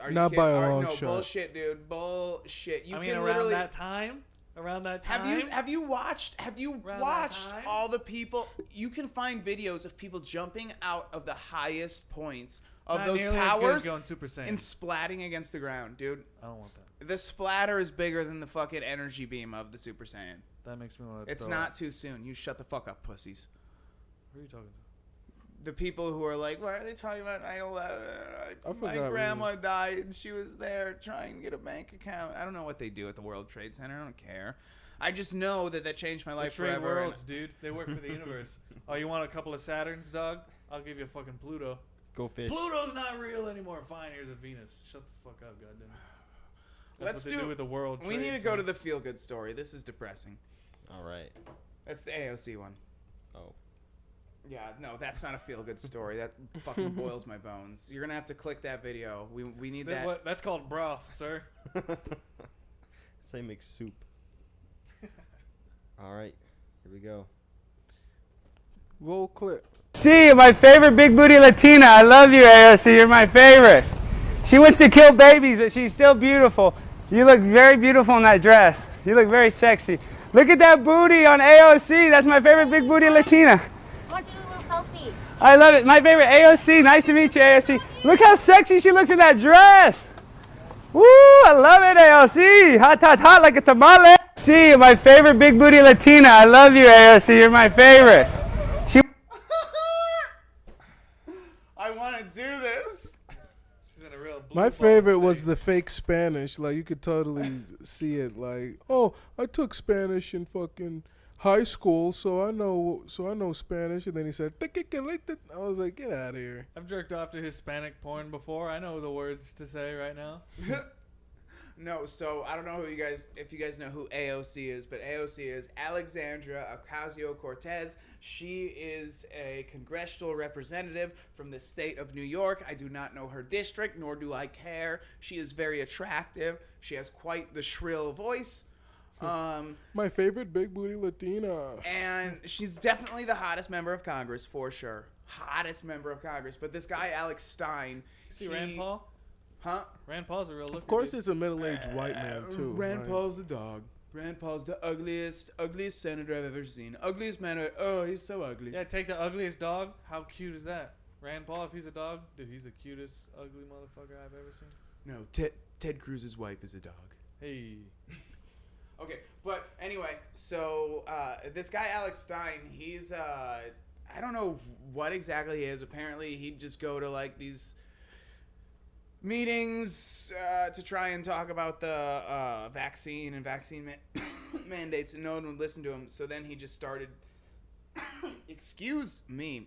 Are you Not by kidding? a long no, shot. bullshit, dude. Bullshit. You I mean, can around literally. that time. Have you watched that time? all the people? You can find videos of people jumping out of the highest points of Not those nearly as good as towers going Super Saiyan. and splatting against the ground, dude. I don't want that. The splatter is bigger than the fucking energy beam of the Super Saiyan. That makes me want to. It's not too soon. You shut the fuck up, pussies. Who are you talking to? The people who are like, why are they talking about 9/11? I My forgot grandma died and she was there trying to get a bank account. I don't know what they do at the World Trade Center. I don't care. I just know that changed my life They trade forever. worlds, dude. They work for the universe. Oh, you want a couple of Saturns, dog? I'll give you a fucking Pluto. Go fish. Pluto's not real anymore. Fine, here's a Venus. Shut the fuck up, goddamn. Let's what they do with the World We Trade need to go Center. to the feel-good story. This is depressing. All right. That's the AOC one. Oh. Yeah, no, that's not a feel-good story. That fucking boils my bones. You're gonna have to click that video. We need that. That's called broth, sir. That's how you make soup. All right. Here we go. Roll clip. See, my favorite big booty Latina. I love you, AOC. You're my favorite. She wants to kill babies, but she's still beautiful. You look very beautiful in that dress. You look very sexy. Look at that booty on AOC. That's my favorite big booty Latina. I want you to do a little selfie. I love it. My favorite AOC. Nice to meet you, AOC. Look how sexy she looks in that dress. Woo, I love it, AOC. Hot, hot, hot like a tamale. See, my favorite big booty Latina. I love you, AOC. You're my favorite. She I want to do this. She's in a real blue My ball favorite was state. the fake Spanish. Like, you could totally see it. Like, oh, I took Spanish in fucking high school, so I know Spanish. And then he said, I was like, get out of here. I've jerked off to Hispanic porn before. I know the words to say right now. No, so I don't know if you guys know who AOC is, but AOC is Alexandra Ocasio-Cortez. She is a congressional representative from the state of New York. I do not know her district, nor do I care. She is very attractive. She has quite the shrill voice. My favorite big booty Latina. And she's definitely the hottest member of Congress, for sure. Hottest member of Congress. But this guy, Alex Stein. See Rand Paul? Huh? Rand Paul's a real looker. Of course, dude. it's a middle-aged white man too. Rand like- Paul's the dog. Rand Paul's the ugliest senator I've ever seen. Ugliest man. Oh, he's so ugly. Yeah, take the ugliest dog. How cute is that? Rand Paul, if he's a dog, dude, he's the cutest ugly motherfucker I've ever seen. No, Ted Cruz's wife is a dog. Hey. Okay, but anyway, so this guy Alex Stein, he's I don't know what exactly he is. Apparently, he'd just go to like these meetings to try and talk about the vaccine and vaccine mandates, and no one would listen to him. So then he just started. Excuse me.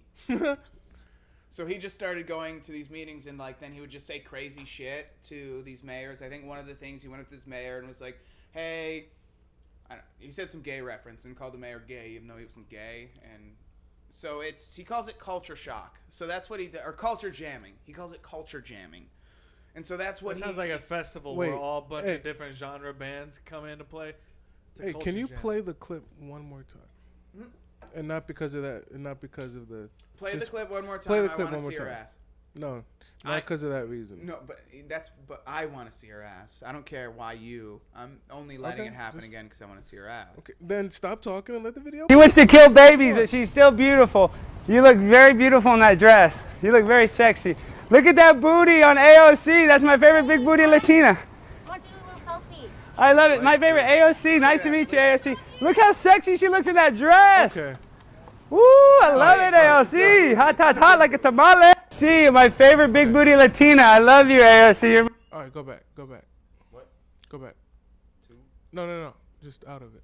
So he just started going to these meetings, and like then he would just say crazy shit to these mayors. I think one of the things he went up to this mayor and was like, "Hey," he said some gay reference and called the mayor gay, even though he wasn't gay, and so he calls it culture shock. So that's what he did, or culture jamming. He calls it culture jamming, and so that's what It sounds like a festival Wait, where all bunch hey. of different genre bands come into play. It's a Hey, culture can you jam. play the clip one more time? And not because of that, and not because of the. Play the Just clip one more time. play the I clip want to one more see her time. ass. No, I- not because of that reason. No, but I want to see her ass. I don't care why you. I'm only letting Okay, it happen just- again because I want to see her ass. Okay, then stop talking and let the video. She wants to kill babies, but she's still beautiful. You look very beautiful in that dress. You look very sexy. Look at that booty on AOC. That's my favorite big booty Latina. I want you to do a little selfie. I love it. My Nice, favorite dude. AOC. Nice to meet you, AOC. Look how sexy she looks in that dress. Okay. Woo, I love it, AOC. Hot, hot, hot like a tamale. See, my favorite big booty Latina. I love you, AOC. You're All right, go back. What? Go back. 2? No. Just out of it.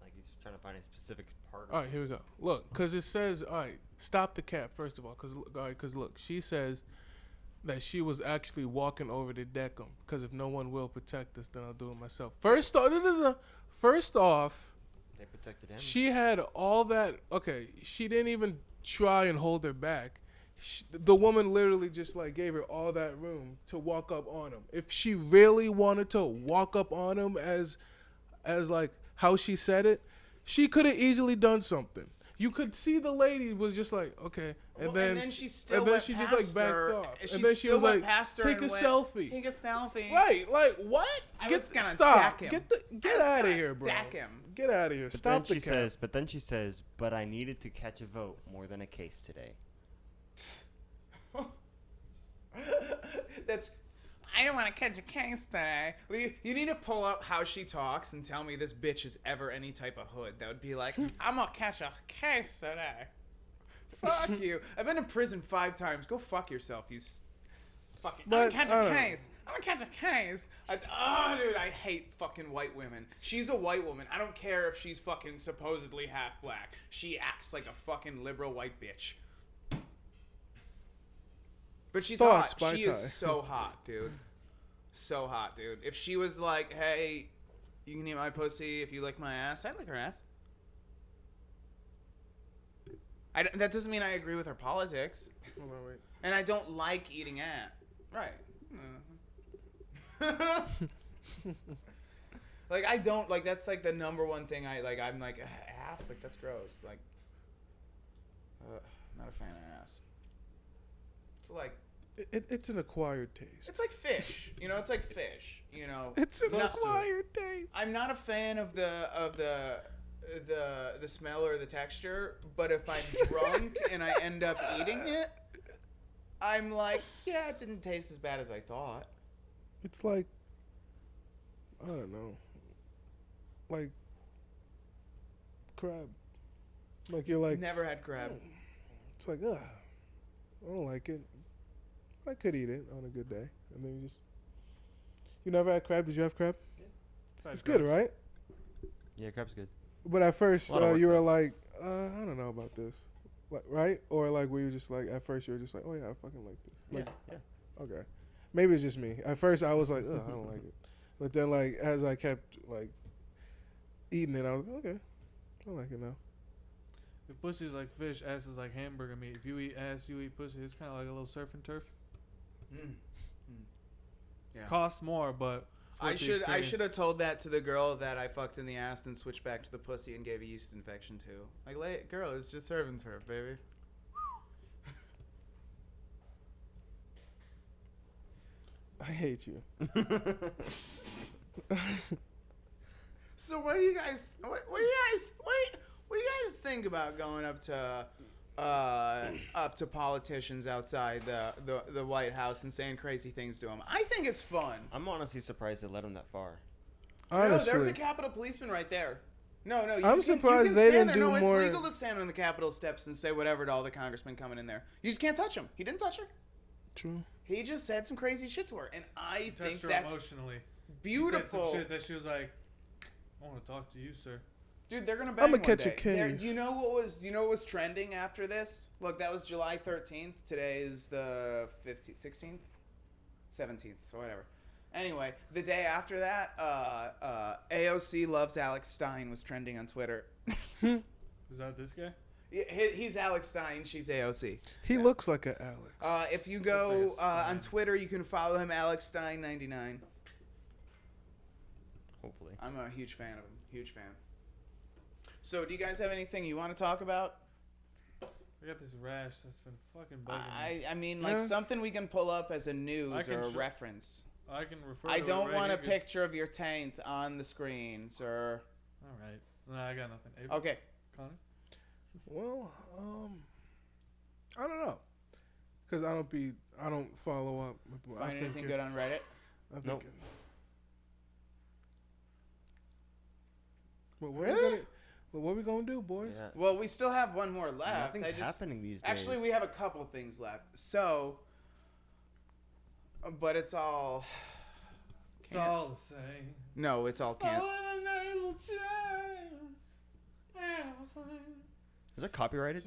Like he's trying to find a specific part. All right, here we go. Look, because it says, all right, stop the cap, first of all. Because look, she says that she was actually walking over to deck him. Because if no one will protect us, then I'll do it myself. First off, They protected him. she had all that. Okay, she didn't even try and hold her back. The woman literally just like gave her all that room to walk up on him. If she really wanted to walk up on him as like how she said it, she could have easily done something. You could see the lady was just like, okay, and then she still and then went she past just like backed her, off, and and then she still was went like, past her take and a went, selfie. Take a selfie. Right, like what? I was gonna Stop. deck him. Get out of here, bro. Deck him. Get out of here. But Stop then the she cap. says, but I needed to catch a vote more than a case today. I don't want to catch a case today. You need to pull up how she talks and tell me this bitch is ever any type of hood. That would be like, I'm gonna catch a case today. Fuck you. I've been in prison 5 times. Go fuck yourself, you fucking. I'm gonna catch a case. I'm gonna catch a case. Dude, I hate fucking white women. She's a white woman. I don't care if she's fucking supposedly half black. She acts like a fucking liberal white bitch. But she's hot. She is so hot, dude. So hot, dude. If she was like, hey, you can eat my pussy if you lick my ass, I'd lick her ass. That doesn't mean I agree with her politics. Hold on, wait. And I don't like eating ass. Right. Like, I don't, like, that's, like, the number one thing I'm like, ass? Like, that's gross. Like, not a fan of ass. It's like, It's an acquired taste. it's like fish. You know, it's like fish. You know, It's an acquired taste. I'm not a fan of the smell or the texture, but if I'm drunk and I end up eating it, I'm like, yeah, it didn't taste as bad as I thought. It's like, I don't know, like crab. Like you're like, Never had crab. it's like, I don't like it. I could eat it on a good day, and then you never had crab. Did you have crab? It's good, right? Yeah, crab's good. But at first, A lot of work, you were though. like, I don't know about this, like, right? Or like, were you just like, at first you were just like, oh yeah, I fucking like this. Like, Yeah. okay. Maybe it's just me. At first I was like, I don't like it. But then like, as I kept like eating it, I was like, okay, I like it now. If pussy's like fish, ass is like hamburger meat. If you eat ass, you eat pussy. It's kind of like a little surf and turf. Yeah. Costs more, but it's worth the I experience. should have told that to the girl that I fucked in the ass and switched back to the pussy and gave a yeast infection to. Like, girl, it's just surf and turf, baby. I hate you. So what do you guys think about going up to politicians outside the White House and saying crazy things to them? I think it's fun. I'm honestly surprised they let him that far. Honestly, No, there's a Capitol policeman right there. No, I'm surprised they didn't do No, more. it's legal to stand on the Capitol steps and say whatever to all the congressmen coming in there. You just can't touch him. He didn't touch her. True. He just said some crazy shit to her, and I think Touched her that's emotionally. beautiful. He said some shit that she was like, I want to talk to you, sir. Dude, they're gonna bang I'ma one catch a day. case. Do you know what was trending after this? Look, that was July 13th. Today is the 15th, 16th, 17th, so whatever. Anyway, the day after that, AOC loves Alex Stein was trending on Twitter. Is that this guy? He's Alex Stein. She's AOC. He looks like an Alex. If you go Looks like a on Stein. Twitter, you can follow him, Alex Stein 99. Hopefully. I'm a huge fan of him. Huge fan. So, do you guys have anything you want to talk about? I got this rash that's been fucking bugging me. I mean, like Yeah. something we can pull up as a news I can or a sh- reference. I can refer. I to don't it right want a here 'cause- picture of your taint on the screen, sir. All right. No, I got nothing. Avery, Okay. Connor? Well, I don't know, cause I don't follow up. With, Find anything good on Reddit? I think Nope. But Really? Well, what we gonna do, boys? Yeah. Well, we still have one more left. Nothing's happening these days. Actually, we have a couple things left. So, but it's all. It's all the same. No, it's all can't. Is that copyrighted?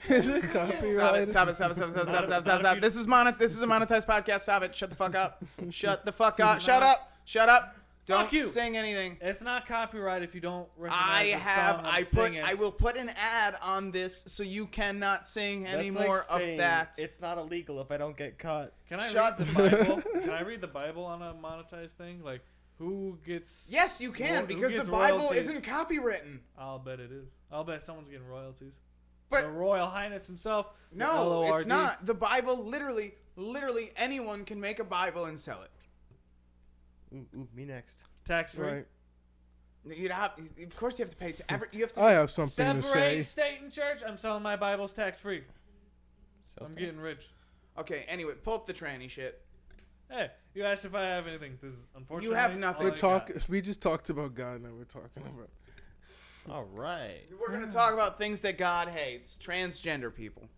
Is it copyrighted? Stop it! This is a monetized podcast. Stop it! Shut the fuck up! Shut the fuck up! Shut up! Shut up! Don't Fuck you. sing anything. It's not copyright if you don't recognize the song I'm singing. I will put an ad on this so you cannot sing any That's more like saying of that. It's not illegal if I don't get caught. Can I Shut read the Bible? Can I read the Bible on a monetized thing? Like, who gets... Yes, you can, Who because the gets Bible royalties? isn't copywritten. I'll bet it is. I'll bet someone's getting royalties. But the Royal Highness himself. the no, it's LORD. not. The Bible, literally anyone can make a Bible and sell it. Ooh, me next. Tax free. Right. You have, of course, you have to pay. You have to. I have something to Separate say. state and church. I'm selling my Bibles tax free. I'm getting rich. Okay. Anyway, pull up the tranny shit. Hey, you asked if I have anything. This is unfortunately. You have nothing. all I We just talked about God. Now we're talking about. All right. We're gonna talk about things that God hates. Transgender people.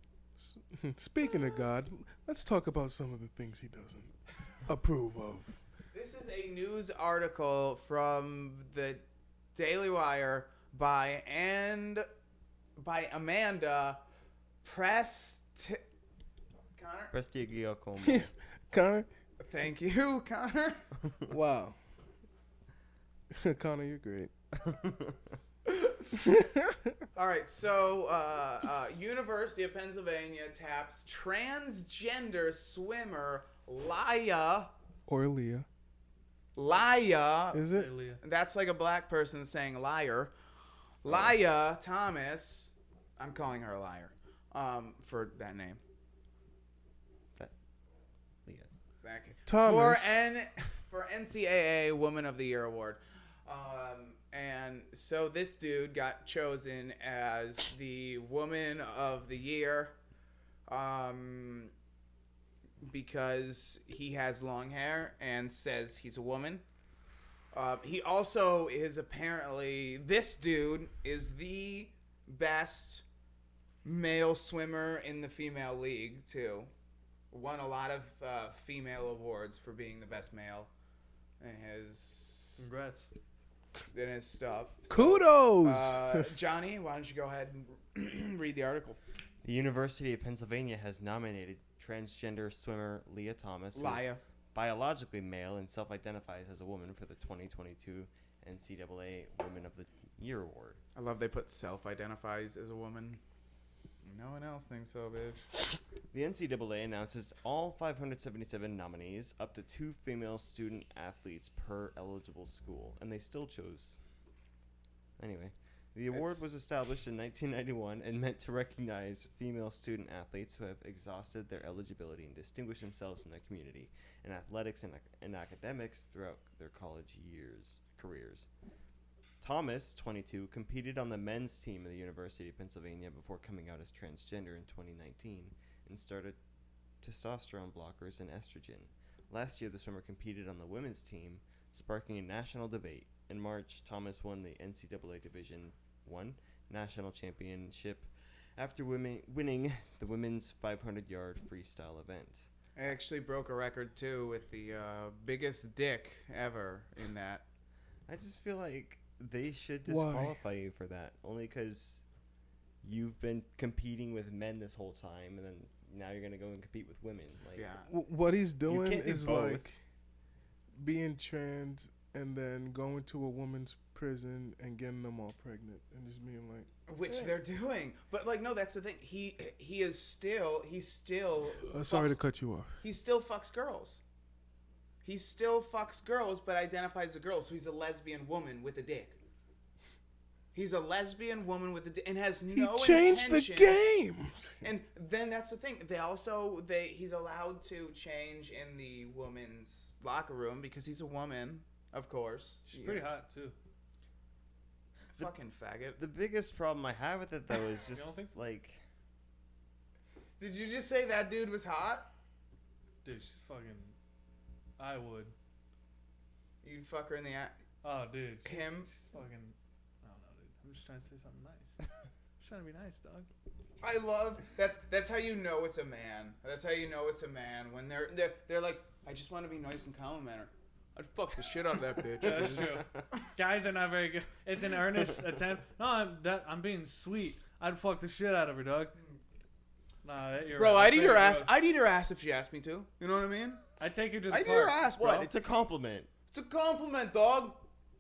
Speaking of God, let's talk about some of the things He doesn't approve of. This is a news article from the Daily Wire by Amanda Connor. Prestigiacomo. Connor? Thank you, Connor. Wow. Connor, you're great. All right, so University of Pennsylvania taps transgender swimmer Lia. Or Lia. Is got. it? Hey, Leah. That's like a black person saying liar. Lia Thomas. I'm calling her a liar for that name. Leah. Thank you. Thomas. For NCAA Woman of the Year award. And so this dude got chosen as the Woman of the Year because he has long hair and says he's a woman. He also is apparently, this dude is the best male swimmer in the female league too. Won a lot of female awards for being the best male in his Congrats. stuff. So, Kudos! Johnny, why don't you go ahead and read the article? The University of Pennsylvania has nominated transgender swimmer Lia Thomas, who is Lia. biologically male and self-identifies as a woman, for the 2022 NCAA Women of the Year award. I love they put self-identifies as a woman. No one else thinks so, bitch. The NCAA announces all 577 nominees, up to 2 female student athletes per eligible school, and they still chose. Anyway, the award was established in 1991 and meant to recognize female student athletes who have exhausted their eligibility and distinguished themselves in their community, in athletics and academics throughout their college careers. Thomas, 22, competed on the men's team of the University of Pennsylvania before coming out as transgender in 2019 and started testosterone blockers and estrogen. Last year, the swimmer competed on the women's team, sparking a national debate. In March, Thomas won the NCAA Division I National Championship after winning the women's 500-yard freestyle event. I actually broke a record, too, with the biggest dick ever in that. I just feel like they should Why? disqualify you for that, only because you've been competing with men this whole time, and then now you're gonna go and compete with women. Like, Yeah. What he's doing can't do is both. like being trans and then going to a woman's prison and getting them all pregnant and just being like, Which Yeah. they're doing. But, like, no, that's the thing. He still sorry to fucks- cut you off. He still fucks girls. He still fucks girls, but identifies as a girl, so he's a lesbian woman with a dick. He's a lesbian woman with a dick and has no He changed intention. the game. And then that's the thing. He's allowed to change in the women's locker room because he's a woman, of course. She's pretty hot too. Fucking faggot. the biggest problem I have with it though is You just don't think so? like, Did you just say that dude was hot? Dude, she's fucking. I would. You'd fuck her in the ass. Oh, dude. Kim? She's fucking. I don't know, dude. I'm just trying to say something nice. Just trying to be nice, dog. I love that's how you know it's a man. That's how you know it's a man when they're like, I just want to be nice and complimentary. I'd fuck the shit out of that bitch. Yeah, that's true. Guys are not very good. It's an earnest attempt. No, I'm being sweet. I'd fuck the shit out of her, dog. Nah, you're Bro, right. I'd eat her ass. Gross. I'd eat her ass if she asked me to. You know what I mean? I'd take her to the I'd eat her park. ass, bro. What? It's a compliment. It's a compliment, dog.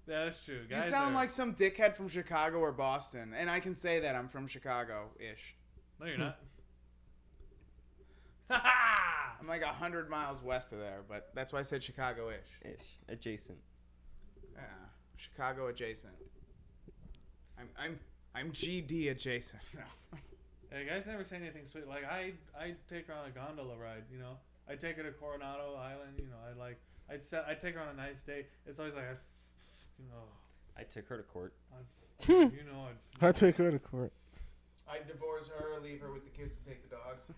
Yeah, that's true. You Guys sound are- like some dickhead from Chicago or Boston, and I can say that I'm from Chicago-ish. No, you're not. I'm like 100 miles west of there, but that's why I said Chicago-ish. Ish. Adjacent. Yeah, Chicago adjacent. I'm GD adjacent. No. Hey, guys never say anything sweet. Like I take her on a gondola ride. You know, I take her to Coronado Island. You know, I'd take her on a nice date. It's always like I took her to court. I take her to court. I'd divorce her, leave her with the kids, and take the dogs.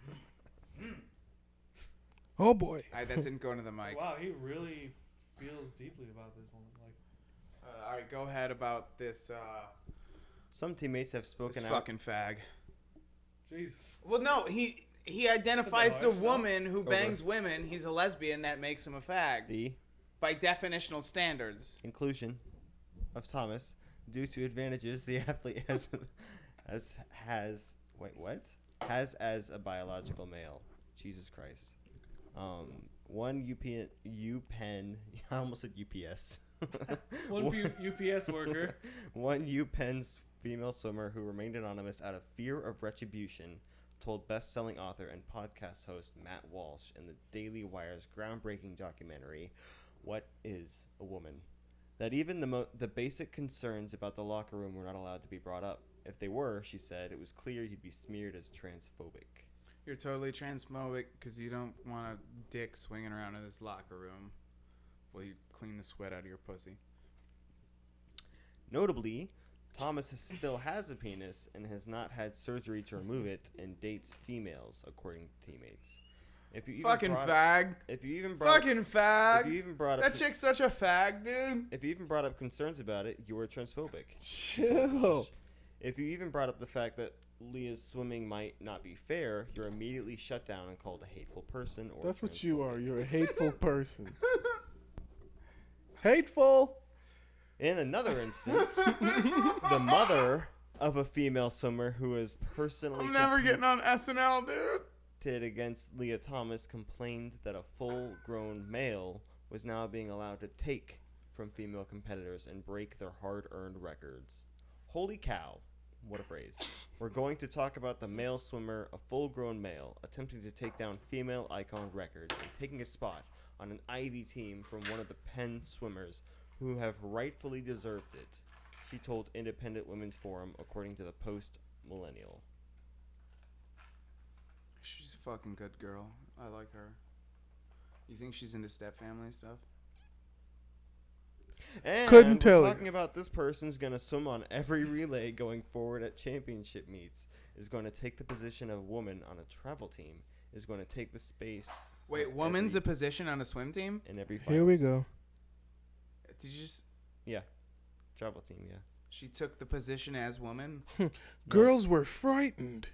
Oh boy. That didn't go into the mic. wow, he really feels deeply about this woman. Like, All right, go ahead about this. Some teammates have This spoken out. fucking fag. Jesus. Well, no, he identifies as a harsh, no? woman who bangs women. He's a lesbian. That makes him a fag The by definitional standards. inclusion of Thomas due to advantages the athlete has as a biological male. Jesus Christ. One UPenn. I almost said UPS. One UPS worker. One UPenn's female swimmer who remained anonymous out of fear of retribution told best-selling author and podcast host Matt Walsh in the Daily Wire's groundbreaking documentary, What is a Woman?, that even the basic concerns about the locker room were not allowed to be brought up. If they were, she said, it was clear you'd be smeared as transphobic. You're totally transphobic because you don't want a dick swinging around in this locker room while you clean the sweat out of your pussy. Notably, Thomas still has a penis and has not had surgery to remove it and dates females, according to teammates. If you even Fucking brought fag. if you even brought Fucking if you fag. even brought up That chick's such a fag, dude. if you even brought up concerns about it, you were transphobic. Chill. If you even brought up the fact that Leah's swimming might not be fair, you're immediately shut down and called a hateful person or That's what you are. transphobic. You're a hateful person. Hateful. In another instance, the mother of a female swimmer who is personally I'm never getting on SNL, dude. competed against Lia Thomas complained that a full-grown male was now being allowed to take from female competitors and break their hard-earned records. Holy cow. What a phrase. We're going to talk about the male swimmer, a full-grown male, attempting to take down female icon records and taking a spot on an Ivy team from one of the Penn swimmers who have rightfully deserved it, she told Independent Women's Forum, according to the Post-Millennial. She's a fucking good girl. I like her. You think she's into step family stuff? And Couldn't tell we're you. talking about this person's going to swim on every relay going forward at championship meets, is going to take the position of a woman on a travel team, is going to take the space. Wait, of woman's a every- position on a swim team? in every Here we finals. go. Did you just... Yeah. Travel team, yeah. She took the position as woman? Girls were frightened.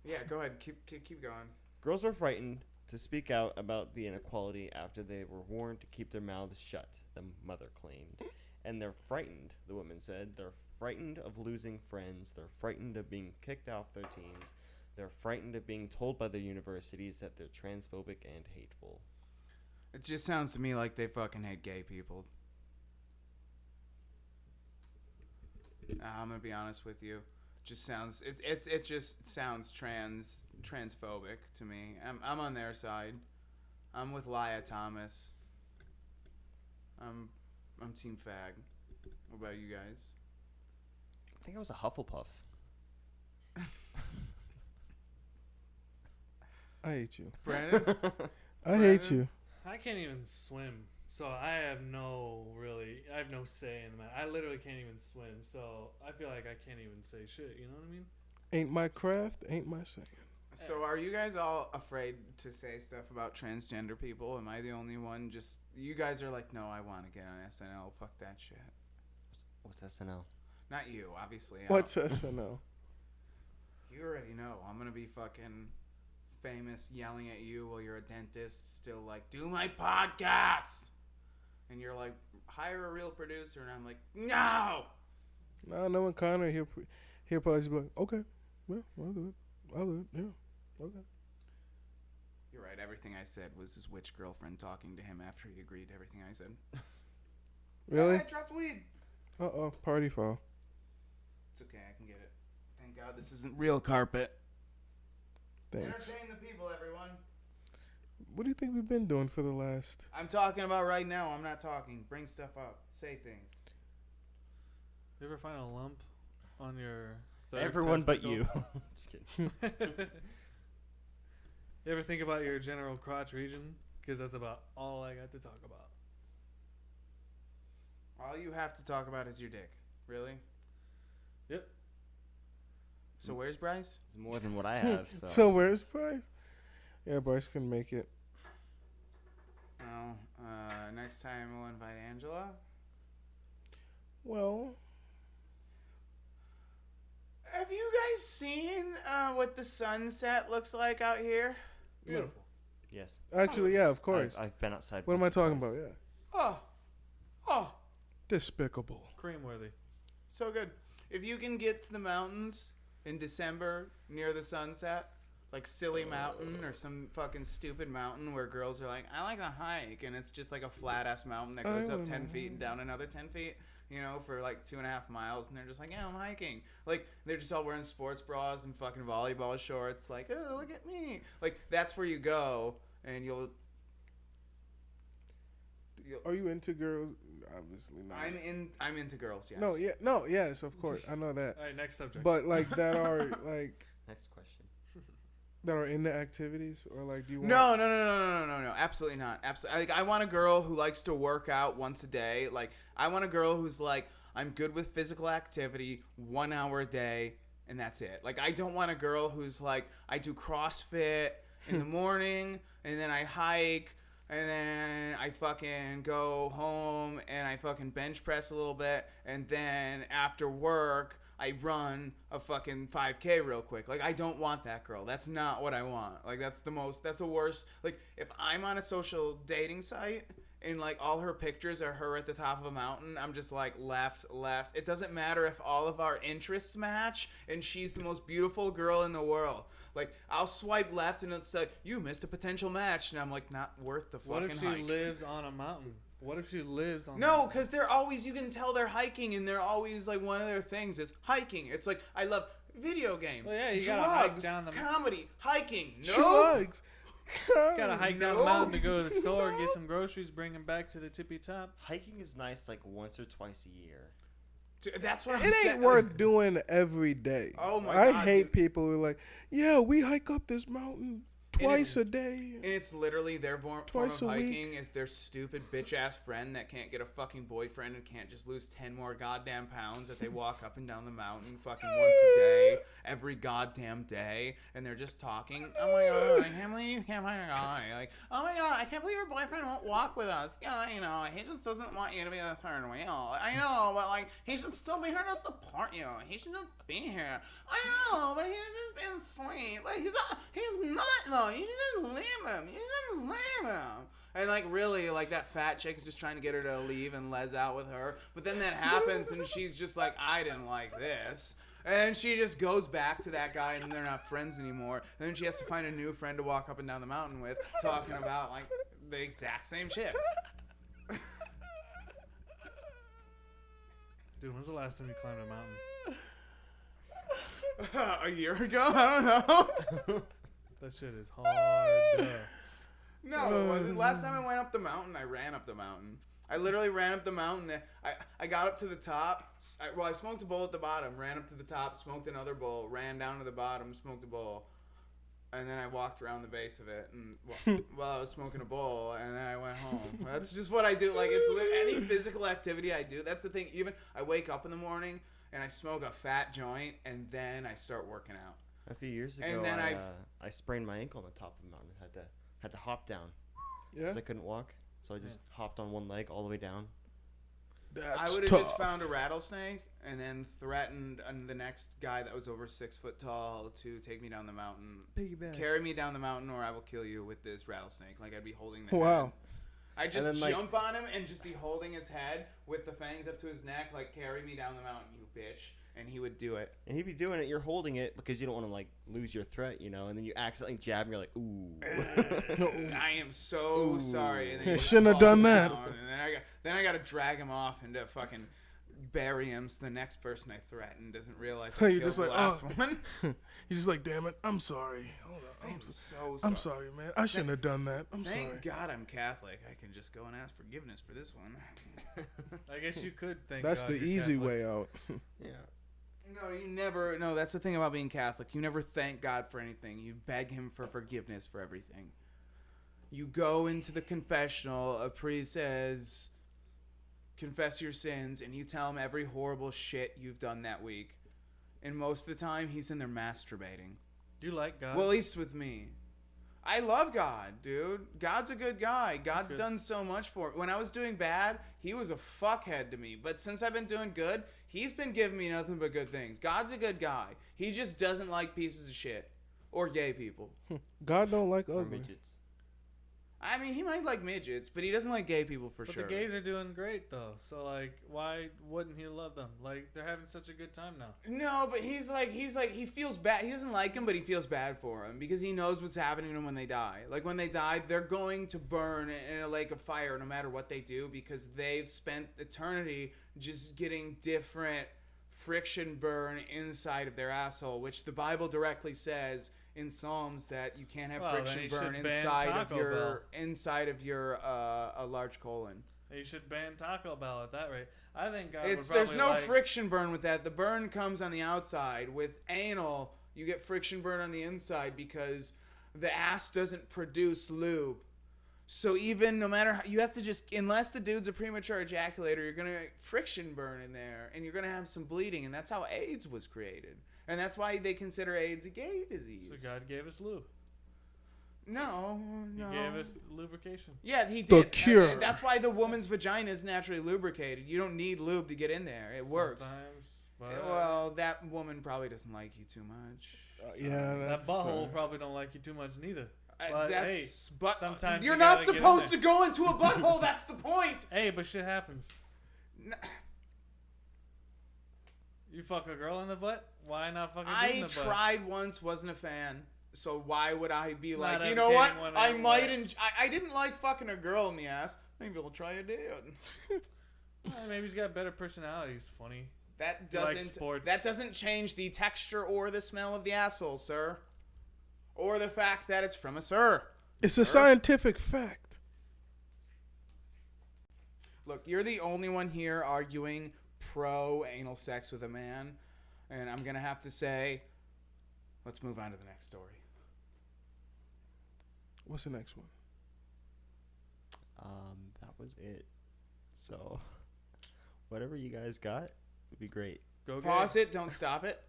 Yeah, go ahead. Keep going. Girls were frightened to speak out about the inequality after they were warned to keep their mouths shut, the mother claimed. And they're frightened, the woman said. They're frightened of losing friends. They're frightened of being kicked off their teams. They're frightened of being told by their universities that they're transphobic and hateful. It just sounds to me like they fucking hate gay people. I'm gonna be honest with you. Just sounds it just sounds transphobic to me. I'm on their side. I'm with Lia Thomas. I'm team fag. What about you guys? I think I was a Hufflepuff. I hate you. Brandon? I hate you. I can't even swim, so I have no say in that. I literally can't even swim, so I feel like I can't even say shit. You know what I mean? Ain't my craft, ain't my saying. So are you guys all afraid to say stuff about transgender people? Am I the only one? Just you guys are like, no, I want to get on SNL. Fuck that shit. What's SNL? Not you, obviously. What's SNL? You already know. I'm gonna be fucking famous, yelling at you while you're a dentist, still like, do my podcast, and you're like, hire a real producer, and I'm like, no. No, knowing Connor, he'll probably be like, okay, well, I'll do it. Yeah, okay. You're right. Everything I said was his witch girlfriend talking to him after he agreed to everything I said. Really? I dropped weed. Party foul. It's okay. I can get it. Thank God this isn't real carpet. Thanks. Entertain the people, everyone. What do you think we've been doing for the last? I'm talking about right now. I'm not talking. Bring stuff up. Say things. You ever find a lump on your third Everyone but testicle? you. Just kidding. You ever think about your general crotch region? Because that's about all I got to talk about. All you have to talk about is your dick. Really? Yep. So where's Bryce? It's more than what I have. So, So where's Bryce? Yeah, Bryce couldn't make it. Oh, next time we'll invite Angela. Well, Have you guys seen what the sunset looks like out here? Beautiful. yes. actually, yeah, of course. I've been outside. What am I once or talking twice. about? Yeah. Oh, Despicable. Cream-worthy. so good. If you can get to the mountains in December near the sunset, like Silly Mountain or some fucking stupid mountain where girls are like, I like to hike, and it's just like a flat-ass mountain that goes up 10 feet and down another 10 feet, you know, for like 2.5 miles, and they're just like, yeah, I'm hiking. Like, they're just all wearing sports bras and fucking volleyball shorts, like, oh, look at me. Like, that's where you go, and you'll Are you into girls? Obviously not. I'm into girls, yes. Yes, of course. I know that. All right, next subject. But like that are like Next question. that are into activities or like do you want? No, absolutely not. Absolutely. Like, I want a girl who likes to work out once a day. Like, I want a girl who's like, I'm good with physical activity, 1 hour a day, and that's it. Like, I don't want a girl who's like, I do CrossFit in the morning, and then I hike, and then I fucking go home and I fucking bench press a little bit, and then after work I run a fucking 5K real quick. Like, I don't want that girl. That's not what I want. Like, that's the worst. Like, if I'm on a social dating site and like all her pictures are her at the top of a mountain, I'm just like, left. It doesn't matter if all of our interests match and she's the most beautiful girl in the world. Like, I'll swipe left and it's like, you missed a potential match, and I'm like, not worth the fucking what if she hike. lives on a mountain? What if she lives on? No, because they're always, you can tell they're hiking, and they're always like, one of their things is hiking. It's like, I love video games, Well, yeah, you gotta hike drugs, down the- comedy, hiking. No, Drugs. Gotta hike down No. the mountain to go to the store, get some groceries, bring them back to the tippy top. Hiking is nice like once or twice a year. That's what I'm It saying. ain't worth doing every day. Oh my I God, hate dude. people who are like, yeah, we hike up this mountain twice a day. And it's literally their form of Twice a week. hiking is their stupid bitch ass friend that can't get a fucking boyfriend and can't just lose 10 more goddamn pounds that they walk up and down the mountain fucking once a day, every goddamn day, and they're just talking. Oh my God, I can't believe you can't find a guy. Like, oh my God, I can't believe your boyfriend won't walk with us. Yeah, you know, he just doesn't want you to be the third wheel. I know, but like, he should still be here to support you. He should just be here. I know, but he's just being sweet. Like, he's not though. You should just leave him. You should just leave him. And like, really, like, that fat chick is just trying to get her to leave and les out with her. But then that happens and she's just like, I didn't like this. And she just goes back to that guy and they're not friends anymore. And then she has to find a new friend to walk up and down the mountain with, talking about like the exact same shit. Dude, when's the last time you climbed a mountain? A year ago? I don't know. That shit is hard. No, it wasn't. Last time I went up the mountain, I ran up the mountain. I literally ran up the mountain. I got up to the top. I smoked a bowl at the bottom, ran up to the top, smoked another bowl, ran down to the bottom, smoked a bowl. And then I walked around the base of it and while I was smoking a bowl, and then I went home. That's just what I do. Like, it's any physical activity I do. That's the thing. Even I wake up in the morning and I smoke a fat joint, and then I start working out. A few years ago, And then I sprained my ankle on the top of the mountain. Had to hop down Yeah. because I couldn't walk. So I just hopped on one leg all the way down. That's I would have tough. just found a rattlesnake and then threatened the next guy that was over 6 foot tall to take me down the mountain, Piggyback. carry me down the mountain, or I will kill you with this rattlesnake. Like I'd be holding the Wow. head. I'd just And then, like- jump on him and just be holding his head with the fangs up to his neck, like carry me down the mountain, you bitch. And he would do it. And he'd be doing it. You're holding it because you don't want to like lose your threat, you know. And then you accidentally jab, and you're like, ooh. I am so Ooh. sorry. And then Yeah, he shouldn't have falls done that. down, And then I got to drag him off and fucking bury him. So the next person I threaten doesn't realize I You're killed just the like, last oh. one. He's just like, damn it, I'm sorry. Hold on. I'm so sorry. I'm sorry, man. I shouldn't have done that. I'm Thank sorry. God I'm Catholic. I can just go and ask forgiveness for this one. I guess you could think That's the easy way out. Yeah. No, you never. No, that's the thing about being Catholic. You never thank God for anything. You beg Him for forgiveness for everything. You go into the confessional. A priest says, confess your sins, and you tell him every horrible shit you've done that week. And most of the time, he's in there masturbating. Do you like God? Well, at least with me. I love God, dude. God's a good guy. God's good. done so much for me. When I was doing bad, he was a fuckhead to me. But since I've been doing good, he's been giving me nothing but good things. God's a good guy. He just doesn't like pieces of shit. Or gay people. God don't like Or ugly. midgets. I mean, he might like midgets, but he doesn't like gay people for but sure. the gays are doing great though. So like, why wouldn't he love them? Like they're having such a good time now. No, but he's like, he feels bad. He doesn't like him, but he feels bad for him because he knows what's happening to them when they die. Like when they die, they're going to burn in a lake of fire no matter what they do because they've spent eternity just getting different friction burn inside of their asshole, which the Bible directly says in Psalms that you can't have Well, then friction you burn should ban inside of your a large colon. You should ban Taco Bell at that rate. I think God There's would probably no like, friction burn with that. The burn comes on the outside. With anal, you get friction burn on the inside because the ass doesn't produce lube. So even no matter how, you have to just, unless the dude's a premature ejaculator, you're gonna friction burn in there, and you're gonna have some bleeding, and that's how AIDS was created, and that's why they consider AIDS a gay disease. So God gave us lube. No. He gave us lubrication. Yeah, he The did. cure. And that's why the woman's vagina is naturally lubricated. You don't need lube to get in there. It works. Sometimes, but Well, that woman probably doesn't like you too much. Yeah, that that's butthole probably don't like you too much neither. But, sometimes you're you not gotta get in supposed to there. go into a butthole. That's the point. Hey, but shit happens. N- You fuck a girl in the butt? Why not fuck a dude in I the butt? tried once, wasn't a fan. So why would I be like, you advocating know what? one I or might. what. I didn't like fucking a girl in the ass. Maybe I'll try a dude. Maybe he's got better personality. He's funny. That You like doesn't. sports. That doesn't change the texture or the smell of the asshole, sir. Or the fact that it's from a sir. It's a scientific fact. Look, you're the only one here arguing pro anal sex with a man, and I'm gonna have to say, let's move on to the next story. What's the next one? That was it. So, whatever you guys got would be great. Go Pause gay. it. Don't stop it.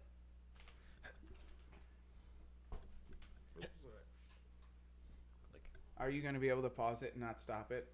Are you gonna be able to pause it and not stop it?